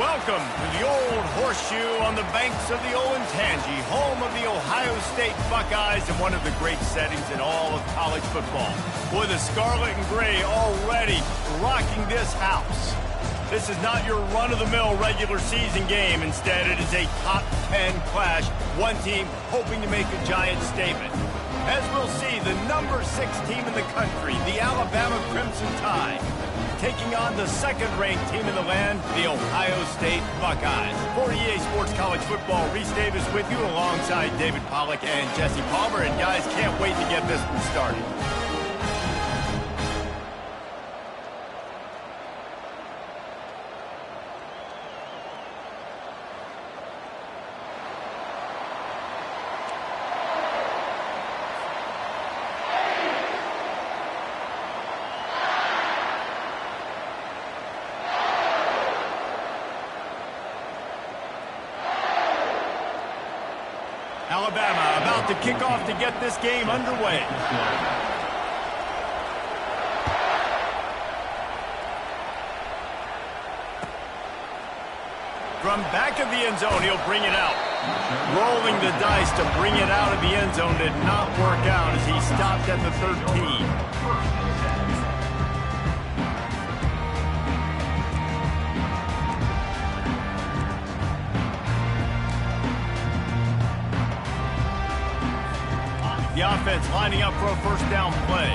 Welcome to the Old Horseshoe on the banks of the Olentangy, home of the Ohio State Buckeyes and one of the great settings in all of college football. Boy, the scarlet and gray already rocking this house. This is not your run-of-the-mill regular season game. Instead, it is a top 10 clash, one team hoping to make a giant statement. As we'll see, the number 6 team in the country, the Alabama Crimson Tide, taking on the second-ranked team in the land, the Ohio State Buckeyes. For EA Sports College Football, Reese Davis with you alongside David Pollack and Jesse Palmer. And guys, can't wait to get this one started. Alabama about to kick off to get this game underway. From back of the end zone, he'll bring it out. Rolling the dice to bring it out of the end zone did not work out as he stopped at the 13. The offense lining up for a first down play.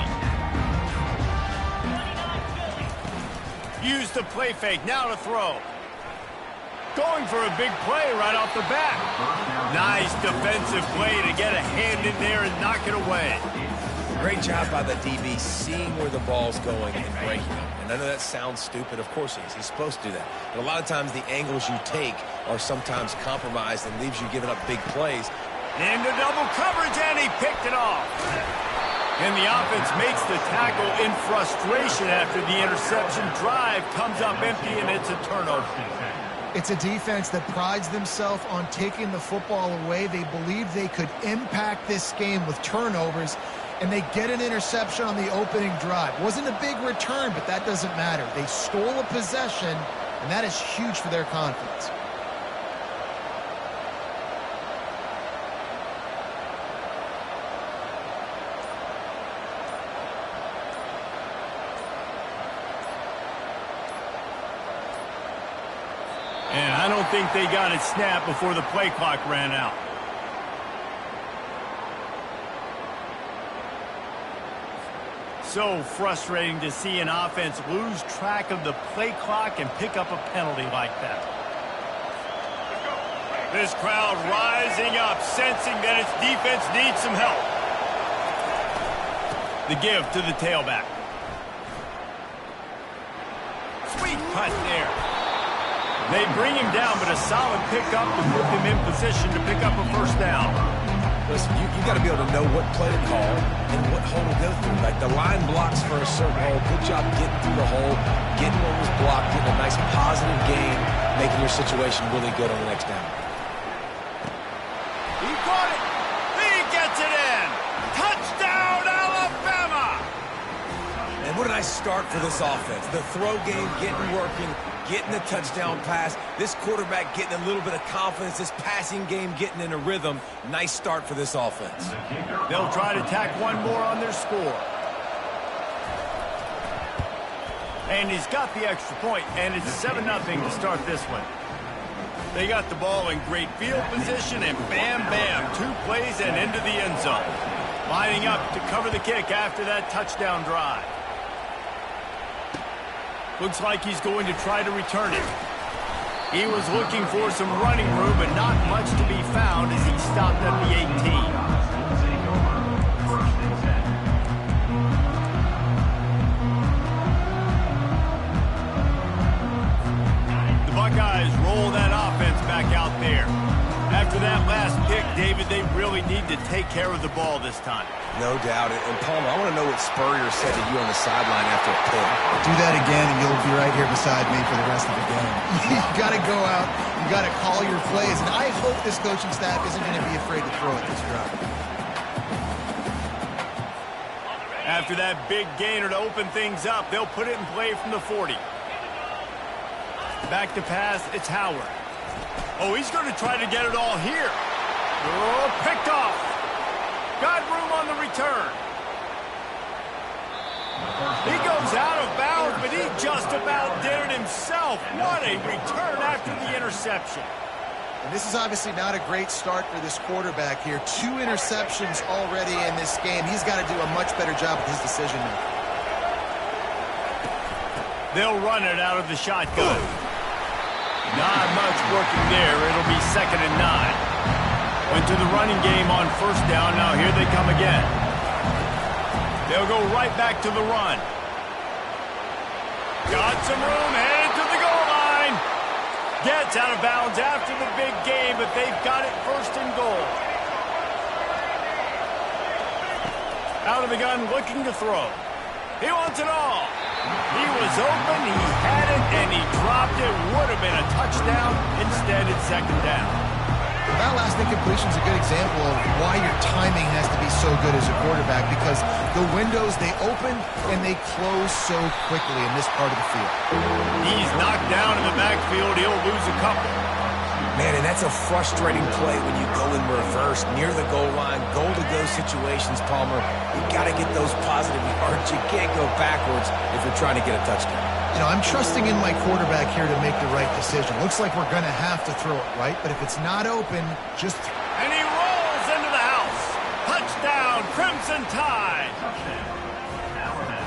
Use the play fake, now to throw. Going for a big play right off the bat. Nice defensive play to get a hand in there and knock it away. Great job by the DB seeing where the ball's going and breaking it. And I know that sounds stupid. Of course he is. He's supposed to do that. But a lot of times the angles you take are sometimes compromised and leaves you giving up big plays. Into double coverage, and he picked it off. And the offense makes the tackle in frustration after the interception. Drive comes up empty, and it's a turnover. It's a defense that prides themselves on taking the football away. They believe they could impact this game with turnovers, and they get an interception on the opening drive. Wasn't a big return, but that doesn't matter. They stole a possession, and that is huge for their confidence. And I don't think they got it snapped before the play clock ran out. So frustrating to see an offense lose track of the play clock and pick up a penalty like that. This crowd rising up, sensing that its defense needs some help. The give to the tailback. Sweet cut there. They bring him down, but a solid pickup to put them in position to pick up a first down. Listen, you got to be able to know what play to call and what hole to go through. Like the line blocks for a certain hole. Good job getting through the hole, getting what was blocked, getting a nice positive gain, making your situation really good on the next down. He caught it. He gets it in. Touchdown, Alabama! And what a nice start for this offense. The throw game getting working, getting the touchdown pass. This quarterback getting a little bit of confidence. This passing game getting in a rhythm. Nice start for this offense. They'll try to tack one more on their score. And he's got the extra point, and it's 7-0 to start this one. They got the ball in great field position, and bam, bam, 2 plays and into the end zone. Lining up to cover the kick after that touchdown drive. Looks like he's going to try to return it. He was looking for some running room, but not much to be found as he stopped at the 18. The Buckeyes roll that offense back out there. After that last pick, David, they really need to take care of the ball this time. No doubt. And Palmer, I want to know what Spurrier said to you on the sideline after a pick. Do that again, and you'll be right here beside me for the rest of the game. You got to go out. You got to call your plays. And I hope this coaching staff isn't going to be afraid to throw it this drive. After that big gainer to open things up, they'll put it in play from the 40. Back to pass, it's Howard. Oh, he's going to try to get it all here. Oh, picked off. Got room on the return. He goes out of bounds, but he just about did it himself. What a return after the interception. And this is obviously not a great start for this quarterback here. 2 interceptions already in this game. He's got to do a much better job with his decision making. They'll run it out of the shotgun. Not much working there. It'll be 2nd and 9. Went to the running game on 1st down. Now here they come again. They'll go right back to the run. Got some room, headed to the goal line. Gets out of bounds after the big game, but they've got it 1st and goal. Out of the gun, looking to throw. He wants it all. He was open, he had it, and he dropped it. Would have been a touchdown. Instead, it's 2nd down. That last incompletion is a good example of why your timing has to be so good as a quarterback, because the windows, they open and they close so quickly in this part of the field. He's knocked down in the backfield. He'll lose a couple. Man, and that's a frustrating play when you go in reverse near the goal line, goal-to-go situations, Palmer. You got to get those positive yards. You can't go backwards if you're trying to get a touchdown. You know, I'm trusting in my quarterback here to make the right decision. Looks like we're going to have to throw it, right? But if it's not open, just... And he rolls into the house. Touchdown, Crimson Tide.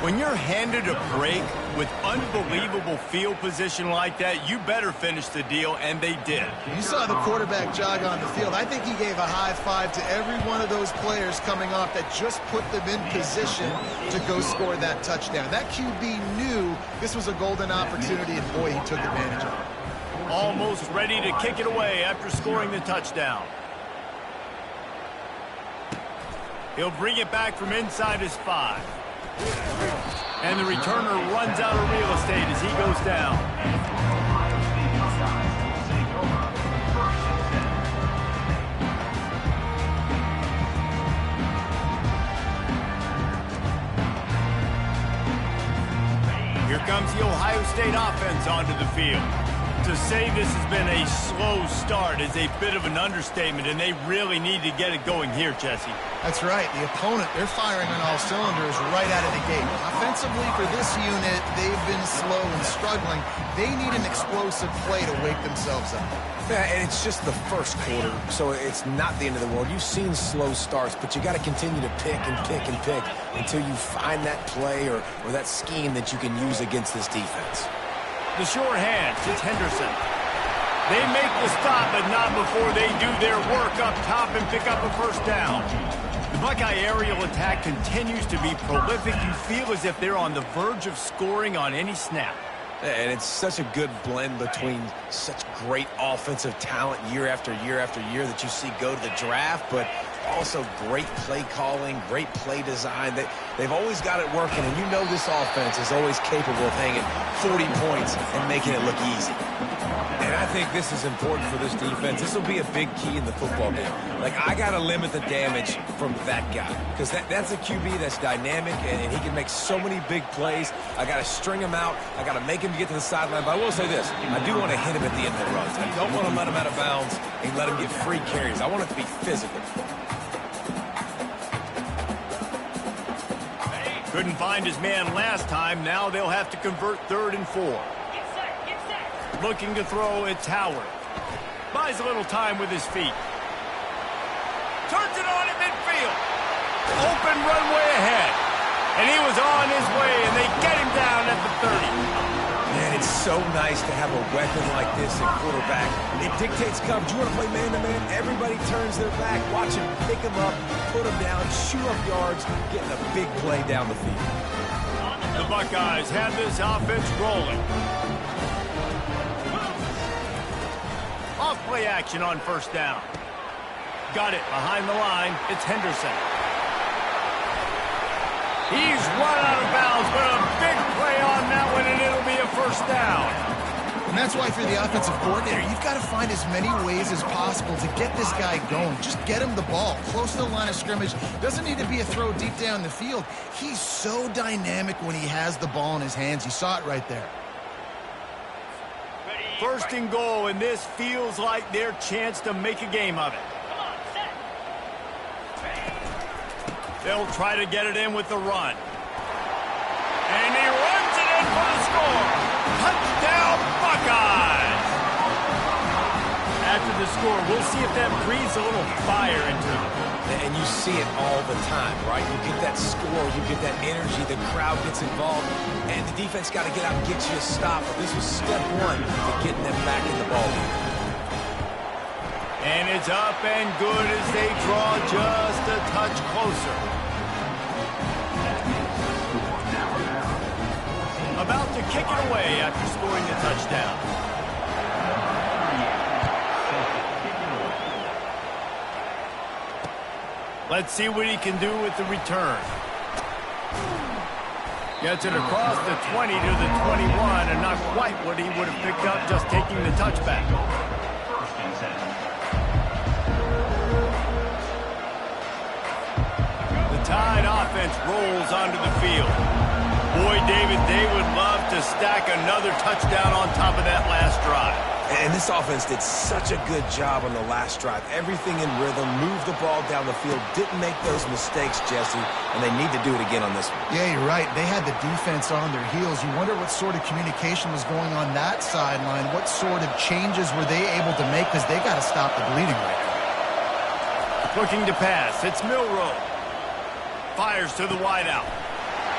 When you're handed a break with unbelievable field position like that, you better finish the deal, and they did. You saw the quarterback jog on the field. I think he gave a high five to every one of those players coming off that just put them in position to go score that touchdown. That QB knew this was a golden opportunity, and boy, he took advantage of it. Almost ready to kick it away after scoring the touchdown. He'll bring it back from inside his 5. And the returner runs out of real estate as he goes down. Here comes the Ohio State offense onto the field. To say this has been a slow start is a bit of an understatement, and they really need to get it going here, Jesse. That's right. The opponent, they're firing on all cylinders right out of the gate. Offensively, for this unit, they've been slow and struggling. They need an explosive play to wake themselves up. Yeah, and it's just the first quarter, so it's not the end of the world. You've seen slow starts, but you got to continue to pick and pick and pick until you find that play or that scheme that you can use against this defense. The short hands, it's Henderson. They make the stop, but not before they do their work up top and pick up a 1st down. The Buckeye aerial attack continues to be prolific. You feel as if they're on the verge of scoring on any snap. And it's such a good blend between such great offensive talent year after year after year that you see go to the draft, but also great play calling, great play design. They've always got it working, and you know this offense is always capable of hanging 40 points and making it look easy. And I think this is important for this defense. This will be a big key in the football game. Like, I got to limit the damage from that guy, because that's a QB that's dynamic, and he can make so many big plays. I got to string him out. I got to make him get to the sideline. But I will say this. I do want to hit him at the end of the runs. I don't want to let him out of bounds and let him get free carries. I want it to be physical. Couldn't find his man last time. Now they'll have to convert 3rd and 4. Looking to throw, it's Howard. Buys a little time with his feet. Turns it on at midfield. Open runway ahead. And he was on his way, and they get him down at the 30. Man, it's so nice to have a weapon like this at quarterback. It dictates coverage. You want to play man-to-man? Everybody turns their back. Watch him pick him up, put him down, shoot up yards, getting a big play down the field. The Buckeyes have this offense rolling. Off-play action on 1st down. Got it behind the line. It's Henderson. He's run out of bounds, but a big play on that one, and it'll be a 1st down. And that's why for the offensive coordinator, you've got to find as many ways as possible to get this guy going. Just get him the ball close to the line of scrimmage. Doesn't need to be a throw deep down the field. He's so dynamic when he has the ball in his hands. You saw it right there. First and goal, and this feels like their chance to make a game of it. They'll try to get it in with the run. And he runs it in for the score. Touchdown, Buckeyes! After the score, we'll see if that breathes a little fire into them. And you see it all the time, right? You get that score, you get that energy, the crowd gets involved, and the defense got to get out and get you a stop. But this was step one to getting them back in the ballgame. And it's up and good as they draw just a touch closer. About to kick it away after scoring the touchdown. Let's see what he can do with the return. Gets it across the 20 to the 21, and not quite what he would have picked up just taking the touchback. The Tide offense rolls onto the field. Boy, David, they would love to stack another touchdown on top of that last drive. And this offense did such a good job on the last drive. Everything in rhythm, moved the ball down the field, didn't make those mistakes, Jesse, and they need to do it again on this one. Yeah, you're right. They had the defense on their heels. You wonder what sort of communication was going on that sideline. What sort of changes were they able to make, because they got to stop the bleeding right now. Looking to pass. It's Milroe. Fires to the wideout.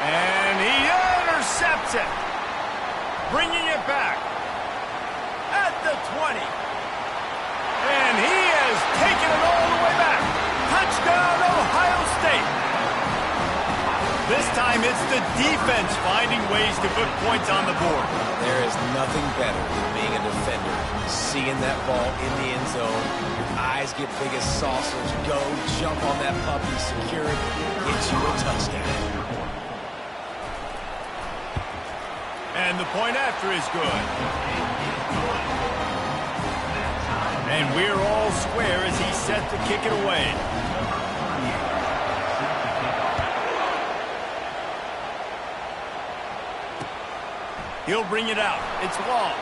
And he intercepts it. Bringing it back. At the 20. And he has taken it all the way back. Touchdown, Ohio State. This time it's the defense finding ways to put points on the board. There is nothing better than being a defender. Seeing that ball in the end zone, your eyes get big as saucers. Go, jump on that puppy, secure it, get you a touchdown. And the point after is good. And we're all square as he's set to kick it away. He'll bring it out. It's long.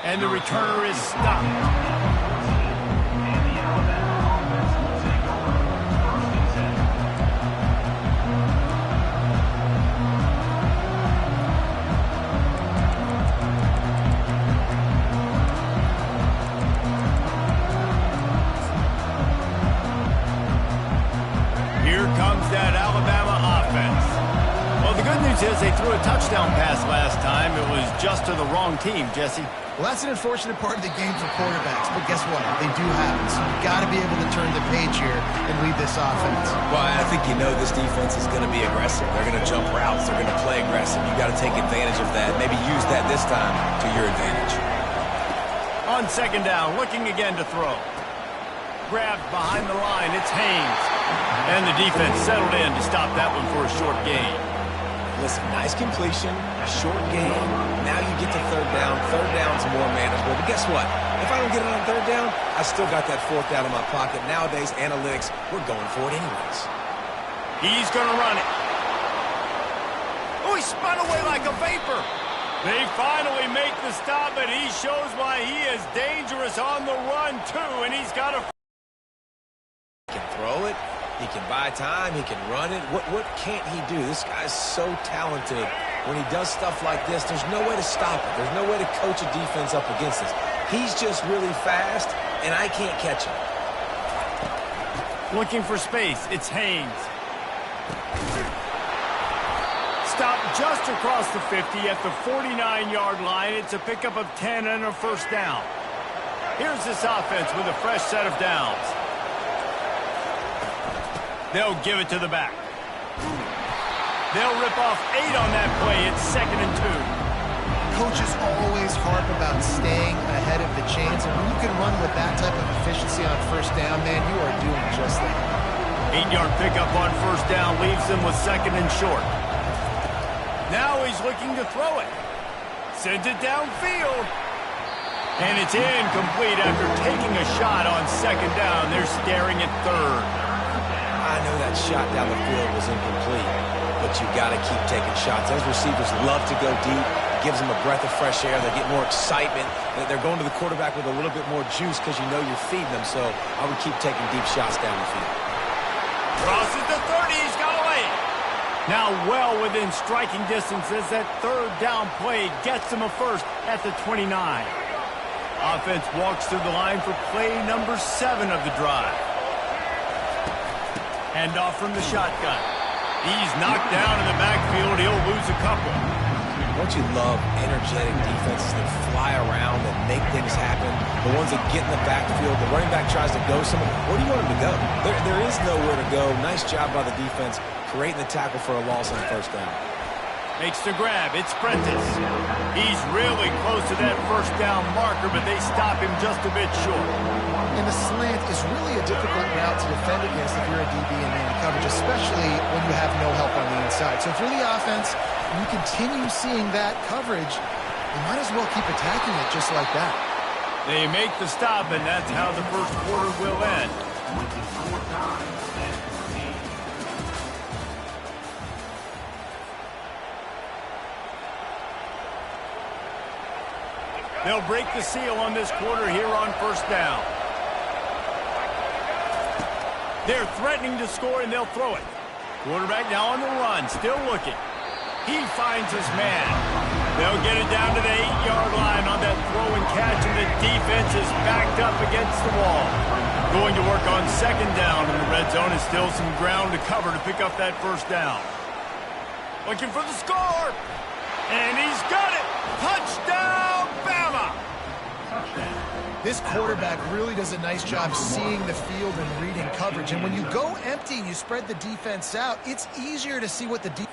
And the returner is stopped. Is they threw a touchdown pass last time. It was just to the wrong team, Jesse. Well, that's an unfortunate part of the game for quarterbacks, but guess what? They do happen, so you've got to be able to turn the page here and lead this offense. Well, I think you know this defense is going to be aggressive. They're going to jump routes. They're going to play aggressive. You've got to take advantage of that. Maybe use that this time to your advantage. On second down, looking again to throw. Grabbed behind the line. It's Haynes. And the defense settled in to stop that one for a short gain. Listen, nice completion, short game. Now you get to third down. Third down's more manageable. But guess what? If I don't get it on third down, I still got that fourth down in my pocket. Nowadays, analytics, we're going for it anyways. He's going to run it. Oh, he spun away like a vapor. They finally make the stop, but he shows why he is dangerous on the run, too, and he's got to... He can throw it. He can buy time. He can run it. What can't he do? This guy's so talented. When he does stuff like this, there's no way to stop it. There's no way to coach a defense up against this. He's just really fast, and I can't catch him. Looking for space. It's Haynes. Stopped just across the 50 at the 49-yard line. It's a pickup of 10 and a first down. Here's this offense with a fresh set of downs. They'll give it to the back. They'll rip off 8 on that play. It's 2nd and 2. Coaches always harp about staying ahead of the chains, and when you can run with that type of efficiency on first down, man, you are doing just that. 8-yard pickup on first down leaves them with 2nd and short. Now he's looking to throw it. Sends it downfield. And it's incomplete after taking a shot on 2nd down. They're staring at 3rd. I know that shot down the field was incomplete, but you got to keep taking shots. Those receivers love to go deep. It gives them a breath of fresh air. They get more excitement. They're going to the quarterback with a little bit more juice because you know you're feeding them. So I would keep taking deep shots down the field. Crosses the 30. He's got away. Now well within striking distance as that third down play gets him a first at the 29. Offense walks through the line for play number 7 of the drive. Hand off from the shotgun. He's knocked down in the backfield. He'll lose a couple. Don't you love energetic defenses that fly around and make things happen? The ones that get in the backfield, the running back tries to go somewhere. Where do you want him to go? There is nowhere to go. Nice job by the defense creating the tackle for a loss on first down. Makes the grab. It's Prentice. He's really close to that first down marker, but they stop him just a bit short. And the slant is really a difficult route to defend against if you're a DB in man coverage, especially when you have no help on the inside. So if you're the offense and you continue seeing that coverage, you might as well keep attacking it just like that. They make the stop, and that's how the first quarter will end. They'll break the seal on this quarter here on first down. They're threatening to score, and they'll throw it. Quarterback now on the run, still looking. He finds his man. They'll get it down to the 8-yard line on that throw and catch, and the defense is backed up against the wall. Going to work on second down, and the red zone is still some ground to cover to pick up that first down. Looking for the score, and he's got it. Touchdown, Bama! This quarterback really does a nice job seeing the field and reading coverage. And when you go empty and you spread the defense out, it's easier to see what the defense...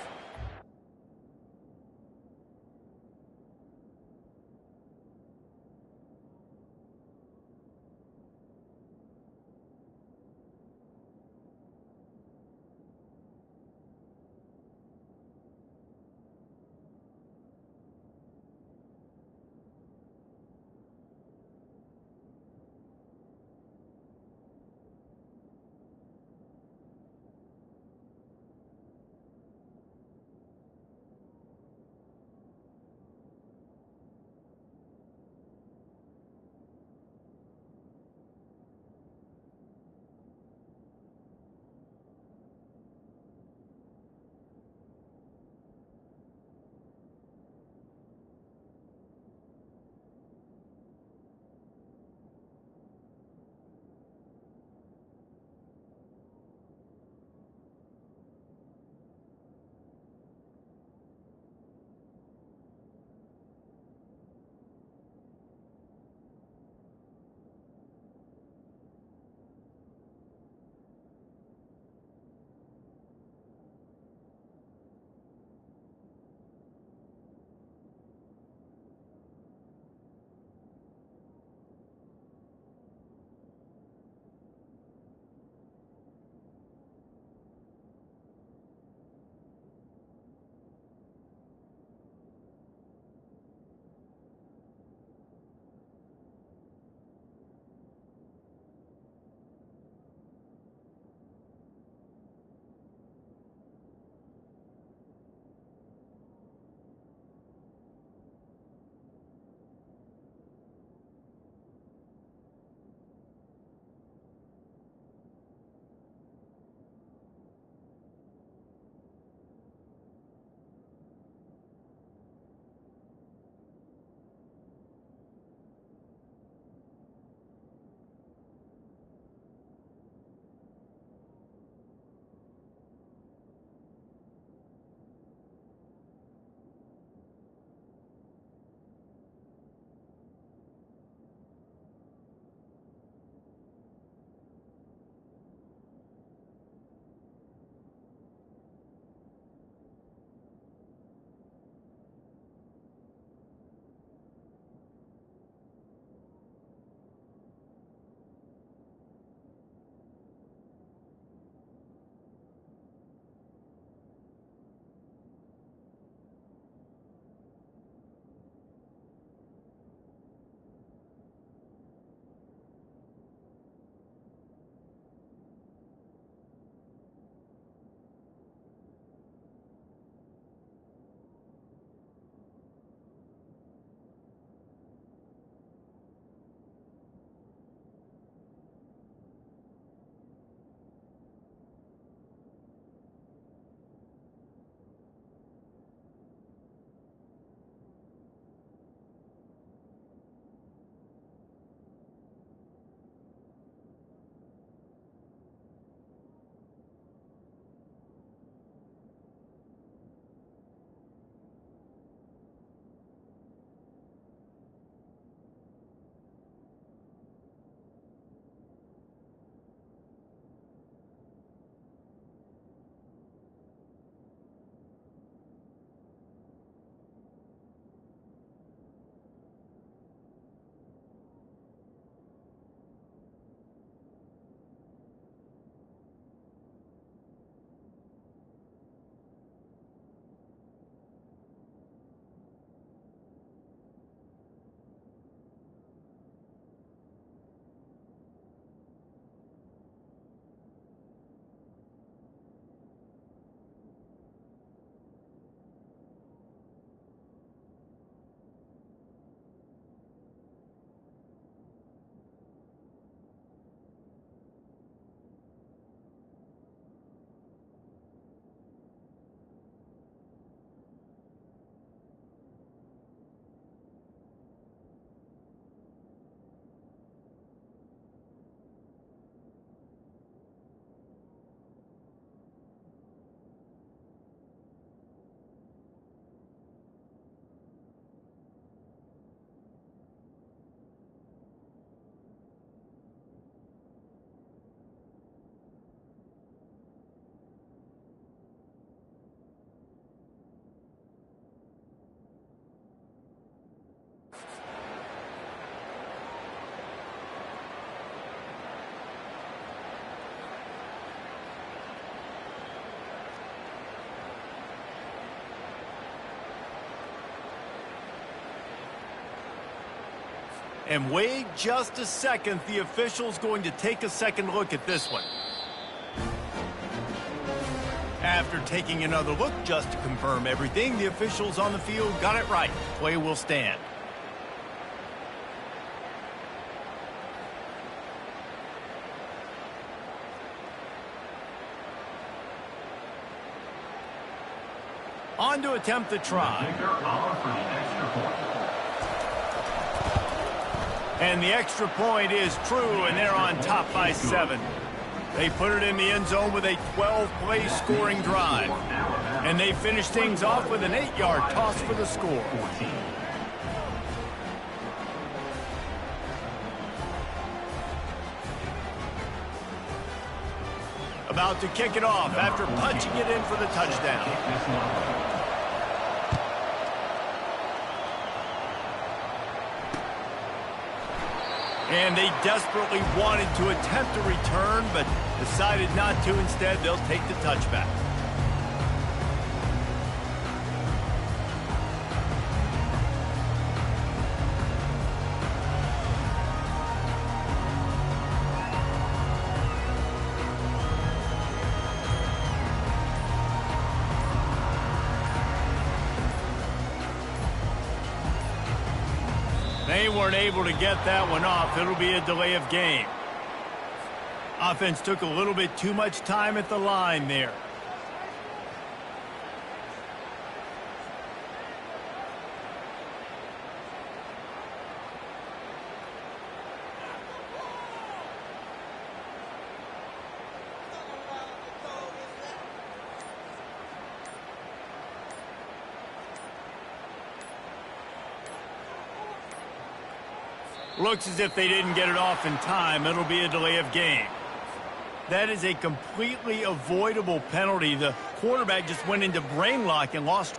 And wait just a second. The official's going to take a second look at this one. After taking another look just to confirm everything, the officials on the field got it right. Play will stand. On to attempt the try. And the extra point is true, and they're on top by 7. They put it in the end zone with a 12-play scoring drive. And they finish things off with an 8-yard toss for the score. About to kick it off after punching it in for the touchdown. And they desperately wanted to attempt a return, but decided not to. Instead, they'll take the touchback. They weren't able to get that one off. It'll be a delay of game. Offense took a little bit too much time at the line there. Looks as if they didn't get it off in time. It'll be a delay of game. That is a completely avoidable penalty. The quarterback just went into brain lock and lost.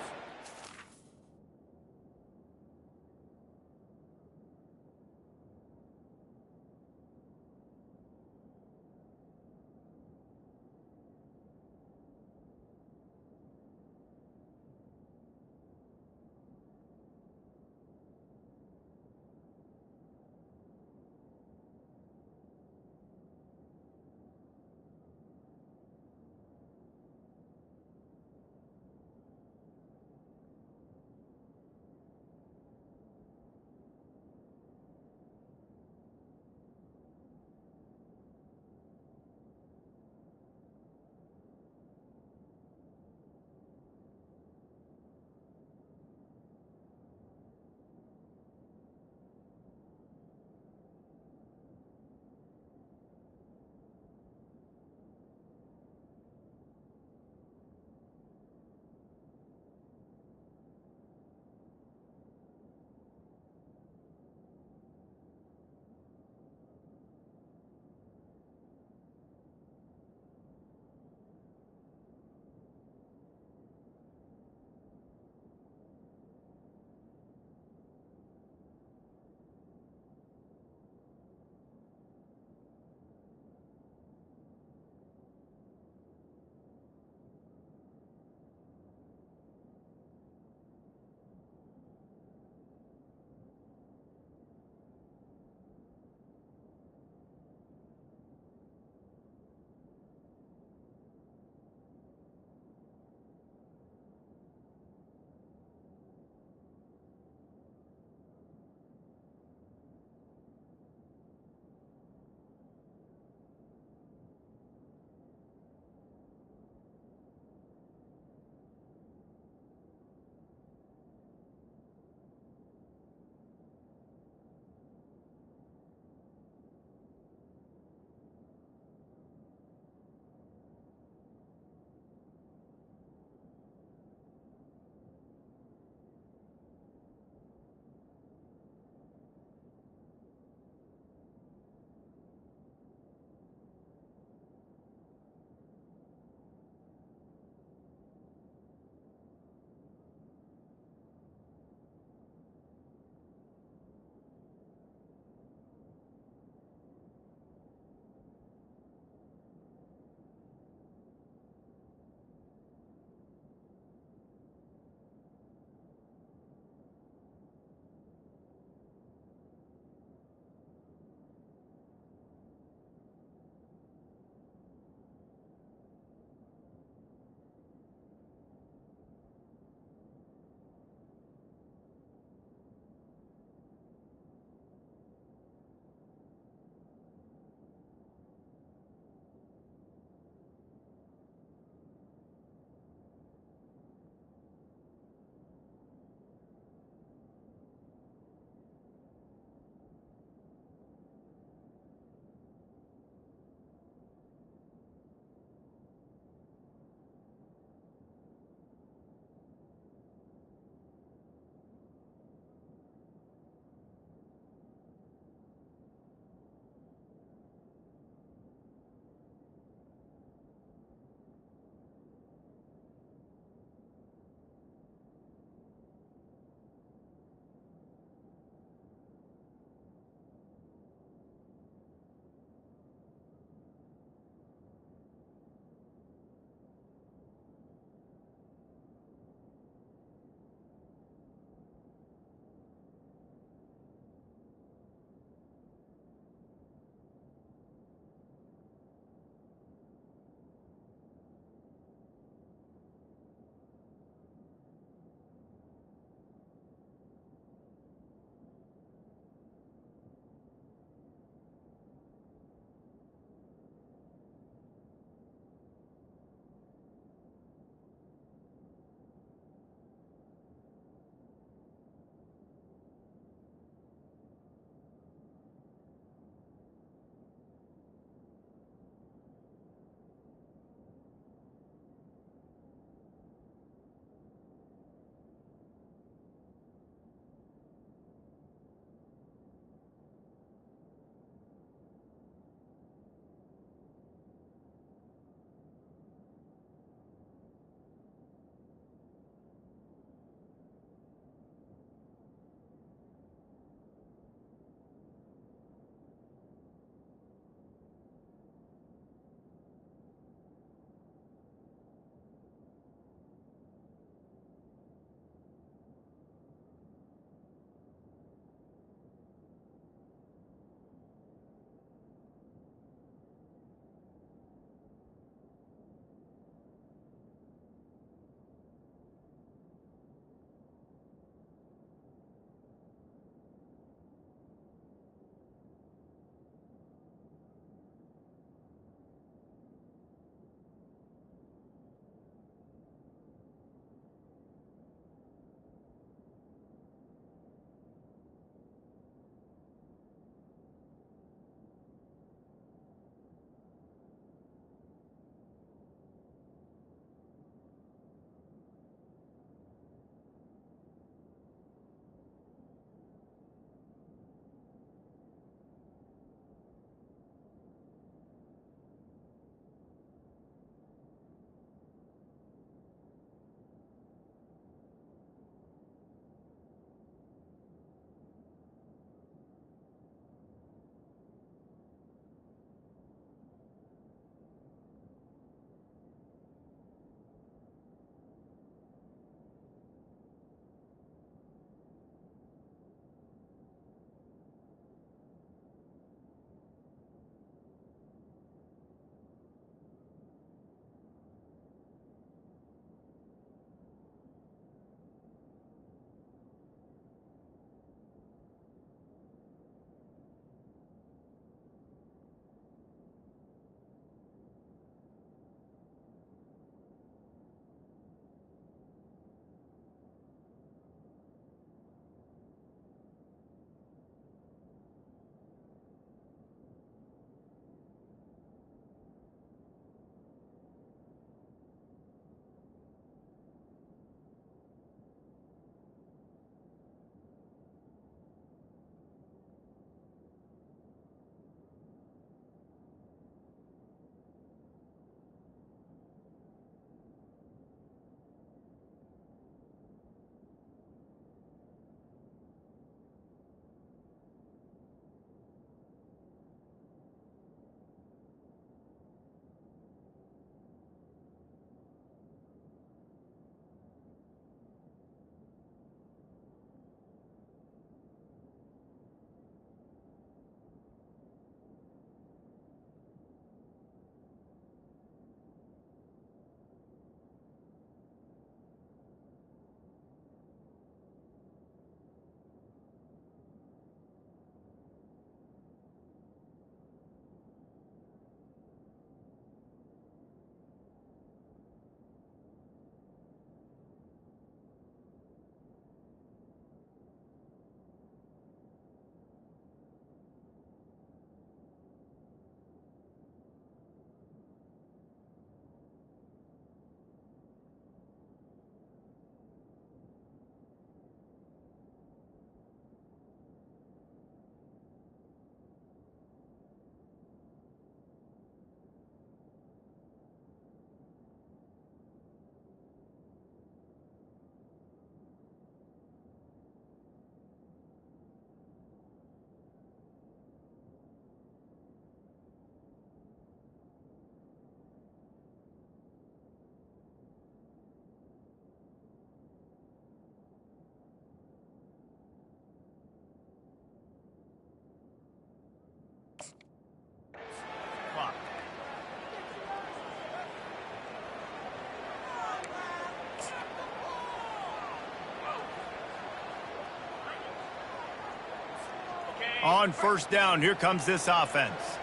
On first down, here comes this offense.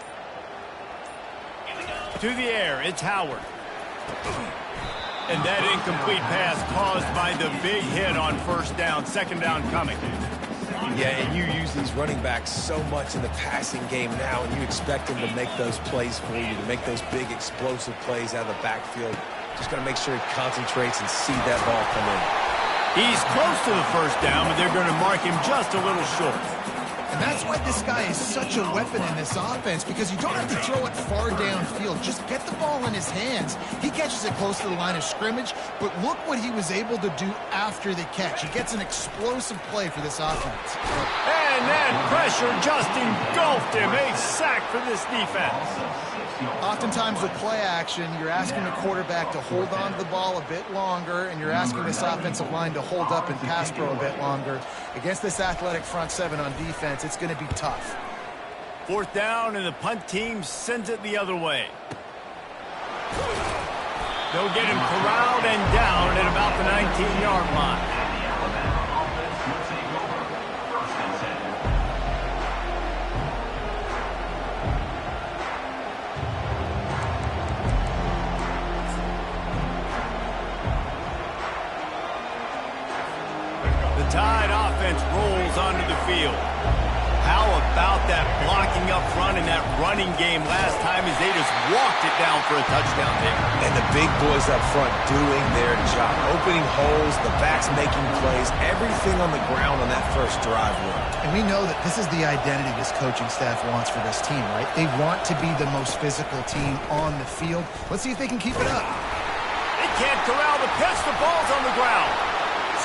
To the air, it's Howard. And that incomplete pass caused by the big hit on first down. Second down coming. Yeah, and you use these running backs so much in the passing game now, and you expect them to make those plays for you, to make those big explosive plays out of the backfield. Just got to make sure he concentrates and see that ball come in. He's close to the first down, but they're going to mark him just a little short. And that's why this guy is such a weapon in this offense, because you don't have to throw it far downfield. Just get the ball in his hands. He catches it close to the line of scrimmage, but look what he was able to do after the catch. He gets an explosive play for this offense. And that pressure just engulfed him. A sack for this defense. Oftentimes with play action, you're asking the quarterback to hold on to the ball a bit longer, and you're asking this offensive line to hold up and pass pro a bit longer. Against this athletic front seven on defense, it's going to be tough. Fourth down, and the punt team sends it the other way. They'll get him corralled and down at about the 19-yard line. Tide offense rolls onto the field. How about that blocking up front in that running game last time as they just walked it down for a touchdown there? And the big boys up front doing their job. Opening holes, the backs making plays, everything on the ground on that first drive worked. And we know that this is the identity this coaching staff wants for this team, right? They want to be the most physical team on the field. Let's see if they can keep it up. They can't corral the pitch. The ball's on the ground.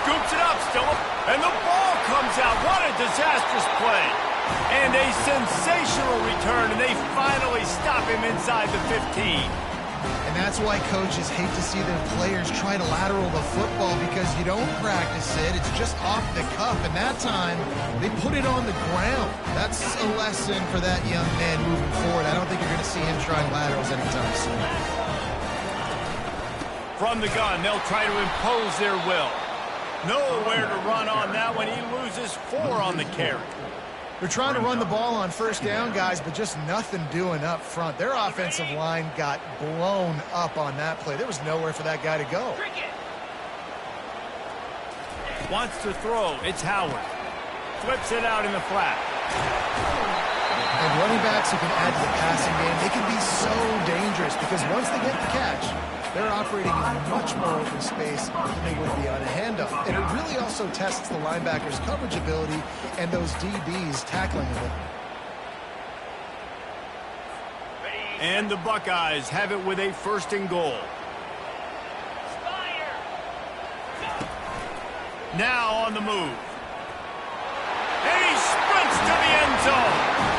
Scoops it up, still, and the ball comes out. What a disastrous play. And a sensational return, and they finally stop him inside the 15. And that's why coaches hate to see their players try to lateral the football, because you don't practice it. It's just off the cuff, and that time they put it on the ground. That's a lesson for that young man moving forward. I don't think you're going to see him trying laterals anytime soon. From the gun, they'll try to impose their will. Nowhere to run on that one. He loses 4 on the carry. They're trying to run the ball on first down, guys, but just nothing doing up front. Their offensive line got blown up on that play. There was nowhere for that guy to go. Wants to throw. It's Howard. Flips it out in the flat. And running backs who can add to the passing game, they can be so dangerous, because once they get the catch, they're operating in much more open space than they would be on a handoff. And it really also tests the linebacker's coverage ability and those DBs tackling it. And the Buckeyes have it with a 1st and goal. Now on the move. And he sprints to the end zone.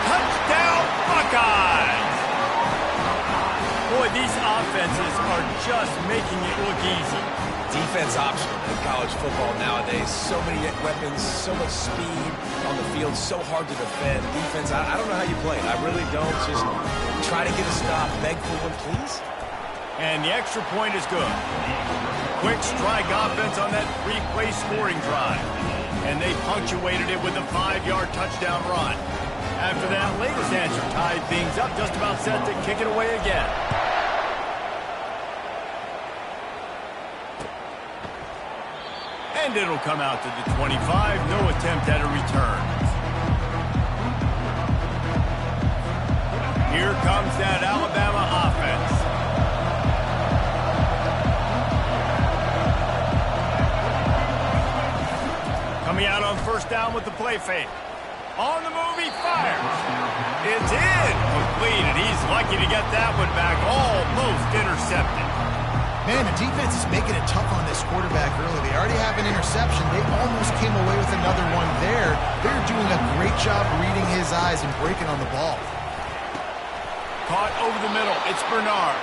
Touchdown, Buckeyes! Boy, these offenses are just making it look easy. Defense optional in college football nowadays. So many weapons, so much speed on the field, so hard to defend. Defense, I don't know how you play it. I really don't. Just try to get a stop, beg for one, please. And the extra point is good. Quick strike offense on that 3-play scoring drive. And they punctuated it with a 5-yard touchdown run. After that latest answer tied things up, just about set to kick it away again. And it'll come out to the 25. No attempt at a return. Here comes that Alabama offense. Coming out on first down with the play fake. On the move, he fires. It's in. Completed. He's lucky to get that one back. Almost intercepted. Man, the defense is making it tough on this quarterback early. They already have an interception. They almost came away with another one there. They're doing a great job reading his eyes and breaking on the ball. Caught over the middle. It's Bernard.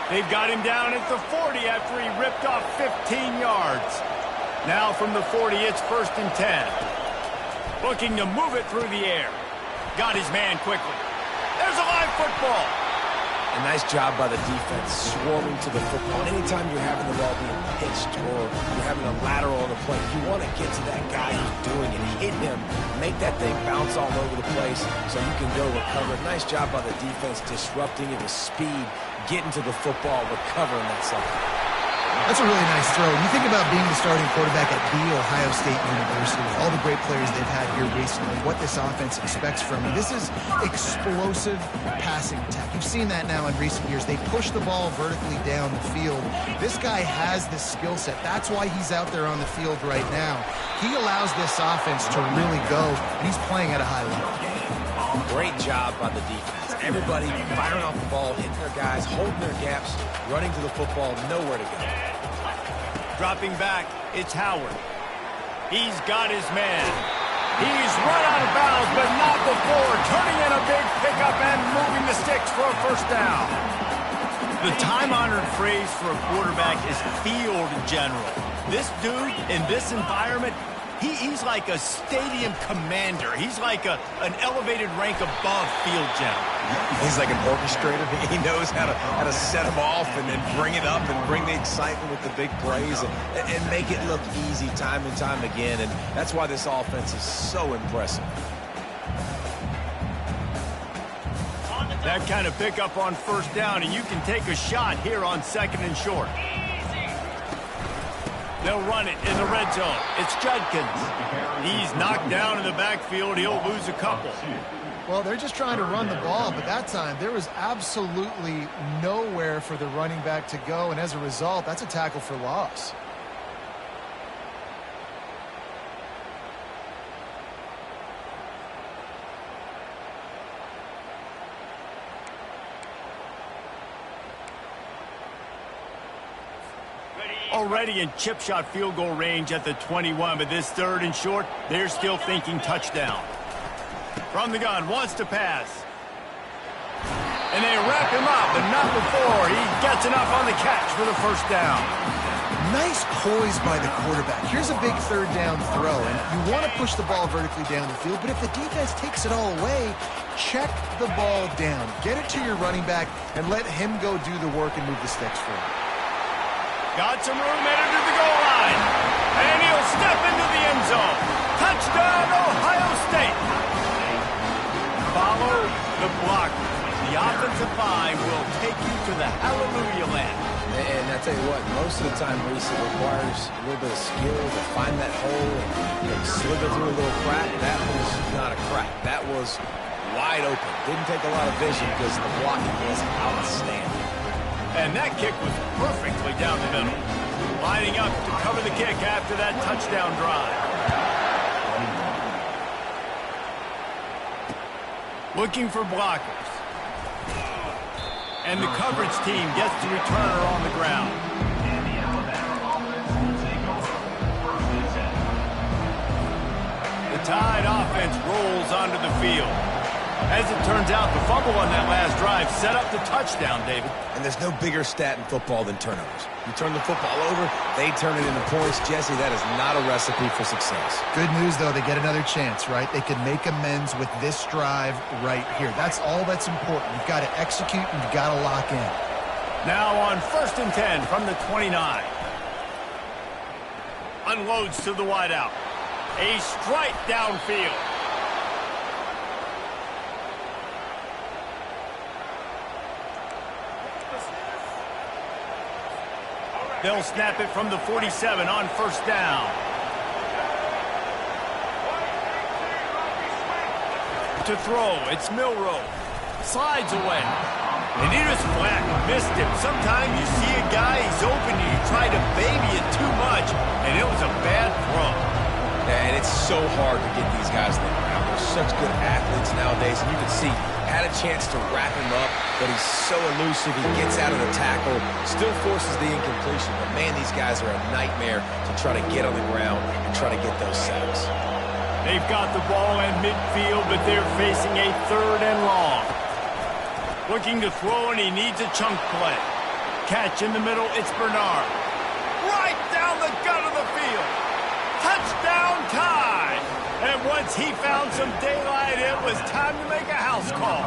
They've got him down at the 40 after he ripped off 15 yards. Now from the 40, it's 1st and 10. Looking to move it through the air. Got his man quickly. There's a live football. A nice job by the defense, swarming to the football. Anytime you're having the ball being pitched or you're having a lateral on the play, you want to get to that guy who's doing it, hit him, make that thing bounce all over the place so you can go recover. Nice job by the defense, disrupting it with speed, getting to the football, recovering that side. That's a really nice throw. You think about being the starting quarterback at The Ohio State University, all the great players they've had here recently, what this offense expects from you. This is explosive passing attack. You've seen that now in recent years. They push the ball vertically down the field. This guy has this skill set. That's why he's out there on the field right now. He allows this offense to really go, and he's playing at a high level. Great job by the defense. Everybody firing off the ball, hitting their guys, holding their gaps, running to the football, nowhere to go. Dropping back, it's Howard. He's got his man. He's run out of bounds, but not before turning in a big pickup and moving the sticks for a first down. The time-honored phrase for a quarterback is field general. This dude in this environment, he's like a stadium commander. He's like an elevated rank above field general. He's like an orchestrator. He knows how to set them off and then bring it up and bring the excitement with the big plays and make it look easy time and time again. And that's why this offense is so impressive. That kind of pickup on first down, and you can take a shot here on 2nd and short. They'll run it in the red zone. It's Judkins. He's knocked down in the backfield. He'll lose a couple. Well, they're just trying to run the ball, but that time there was absolutely nowhere for the running back to go, and as a result, that's a tackle for loss. Already in chip shot field goal range at the 21, but this 3rd and short, they're still thinking touchdown. From the gun, wants to pass. And they wrap him up, but not before he gets enough on the catch for the first down. Nice poise by the quarterback. Here's a big 3rd down throw, and you want to push the ball vertically down the field, but if the defense takes it all away, check the ball down. Get it to your running back and let him go do the work and move the sticks for him. Got some room headed to the goal line. And he'll step into the end zone. Touchdown, Ohio State. Follow the block. The offensive line will take you to the hallelujah land. And I tell you what, most of the time, Reese, it requires a little bit of skill to find that hole and slither through a little crack. That was not a crack. That was wide open. Didn't take a lot of vision because the blocking was outstanding. And that kick was perfectly down the middle. Lining up to cover the kick after that touchdown drive. Looking for blockers. And the coverage team gets the returner on the ground. The Tide offense rolls onto the field. As it turns out, the fumble on that last drive set up the touchdown, David. And there's no bigger stat in football than turnovers. You turn the football over, they turn it into points. Jesse, that is not a recipe for success. Good news, though, they get another chance, right? They can make amends with this drive right here. That's all that's important. You've got to execute and you've got to lock in. Now on 1st and 10 from the 29. Unloads to the wideout. A strike downfield. They'll snap it from the 47 on first down. To throw, it's Milroe. Slides away. And he just flat missed him. Sometimes you see a guy, he's open, and you try to baby it too much, and it was a bad throw. And it's so hard to get these guys in the ground. They're such good athletes nowadays, and you can see had a chance to wrap him up, but he's so elusive. He gets out of the tackle, still forces the incompletion. But, man, these guys are a nightmare to try to get on the ground and try to get those sacks. They've got the ball in midfield, but they're facing a 3rd and long. Looking to throw, and he needs a chunk play. Catch in the middle, it's Bernard. Right down the gut of the field. Touchdown Tide. And once he found some daylight, it was time to make a house call.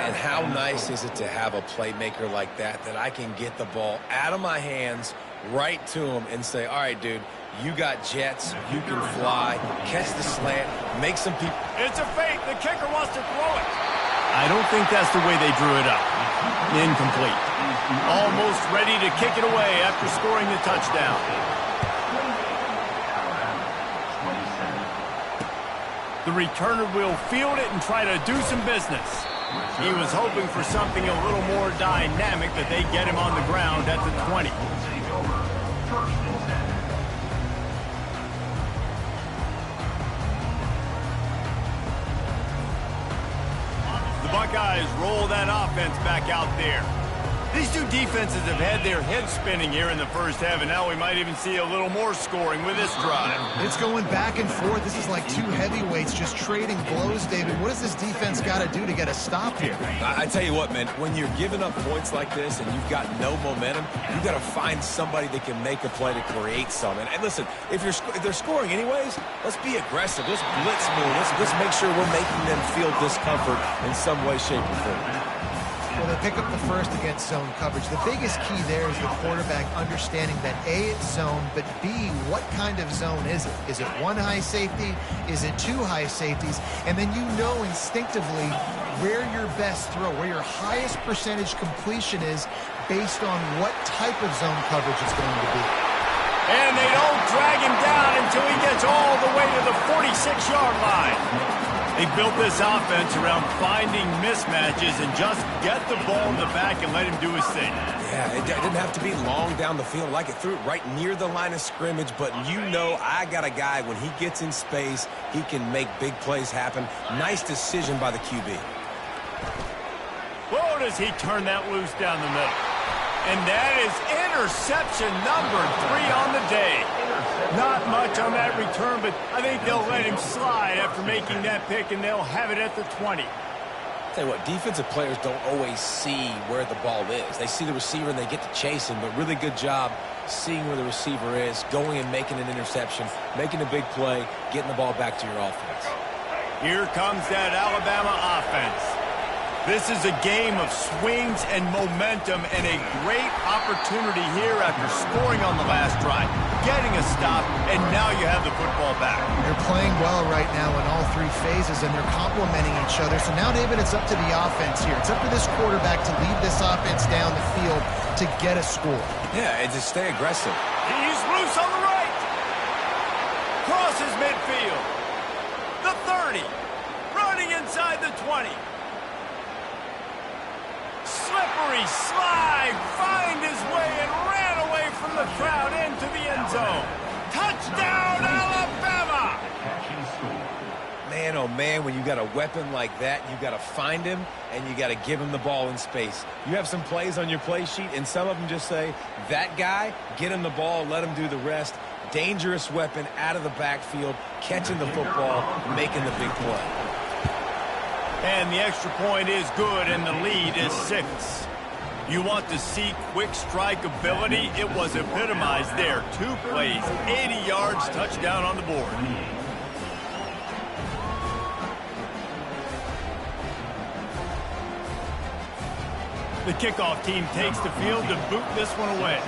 And how nice is it to have a playmaker like that I can get the ball out of my hands right to him and say, all right, dude, you got jets, you can fly, catch the slant, make some people. It's a fake. The kicker wants to throw it. I don't think that's the way they drew it up. Incomplete. Almost ready to kick it away after scoring the touchdown. The returner will field it and try to do some business. He was hoping for something a little more dynamic, but they get him on the ground at the 20. The Buckeyes roll that offense back out there. These two defenses have had their heads spinning here in the first half, and now we might even see a little more scoring with this drive. It's going back and forth. This is like two heavyweights just trading blows, David. What does this defense got to do to get a stop here? I tell you what, man, when you're giving up points like this and you've got no momentum, you've got to find somebody that can make a play to create some. And listen, if they're scoring anyways, let's be aggressive. Let's blitz more. Let's make sure we're making them feel discomfort in some way, shape, or form. Well, they pick up the first against zone coverage. The biggest key there is the quarterback understanding that A, it's zone, but B, what kind of zone is it? Is it one high safety? Is it two high safeties? And then you know instinctively where your best throw, where your highest percentage completion is based on what type of zone coverage it's going to be. And they don't drag him down until he gets all the way to the 46-yard line. They built this offense around finding mismatches and just get the ball in the back and let him do his thing. Yeah, it didn't have to be long down the field. Like it threw it right near the line of scrimmage, but you know I got a guy, when he gets in space, he can make big plays happen. Nice decision by the QB. Whoa, does he turn that loose down the middle. And that is interception number 3 on the day. Not much on that return, but I think they'll let him slide after making that pick, and they'll have it at the 20. Tell you what, defensive players don't always see where the ball is. They see the receiver and they get to chase him, but really good job seeing where the receiver is, going and making an interception, making a big play, getting the ball back to your offense. Here comes that Alabama offense. This is a game of swings and momentum, and a great opportunity here after scoring on the last drive, getting a stop, and now you have the football back. They're playing well right now in all three phases, and they're complementing each other. So now, David, it's up to the offense here. It's up to this quarterback to lead this offense down the field to get a score. Yeah, and to stay aggressive. He's loose on the right. Crosses midfield. The 30. Running inside the 20. Slippery slide, find his way and ran away from the crowd into the end zone. Touchdown, Alabama! Man, oh man, when you got a weapon like that, you got to find him and you got to give him the ball in space. You have some plays on your play sheet, and some of them just say, that guy, get him the ball, let him do the rest. Dangerous weapon out of the backfield, catching the football, making the big play. And the extra point is good, and the lead is 6. You want to see quick strike ability? It was epitomized there. 2 plays, 80 yards, touchdown on the board. The kickoff team takes the field to boot this one away.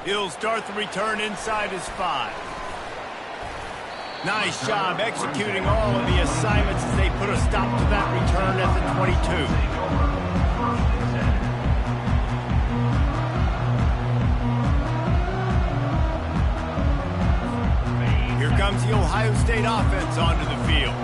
He'll start the return inside his 5. Nice job executing all of the assignments as they put a stop to that return at the 22. Here comes the Ohio State offense onto the field.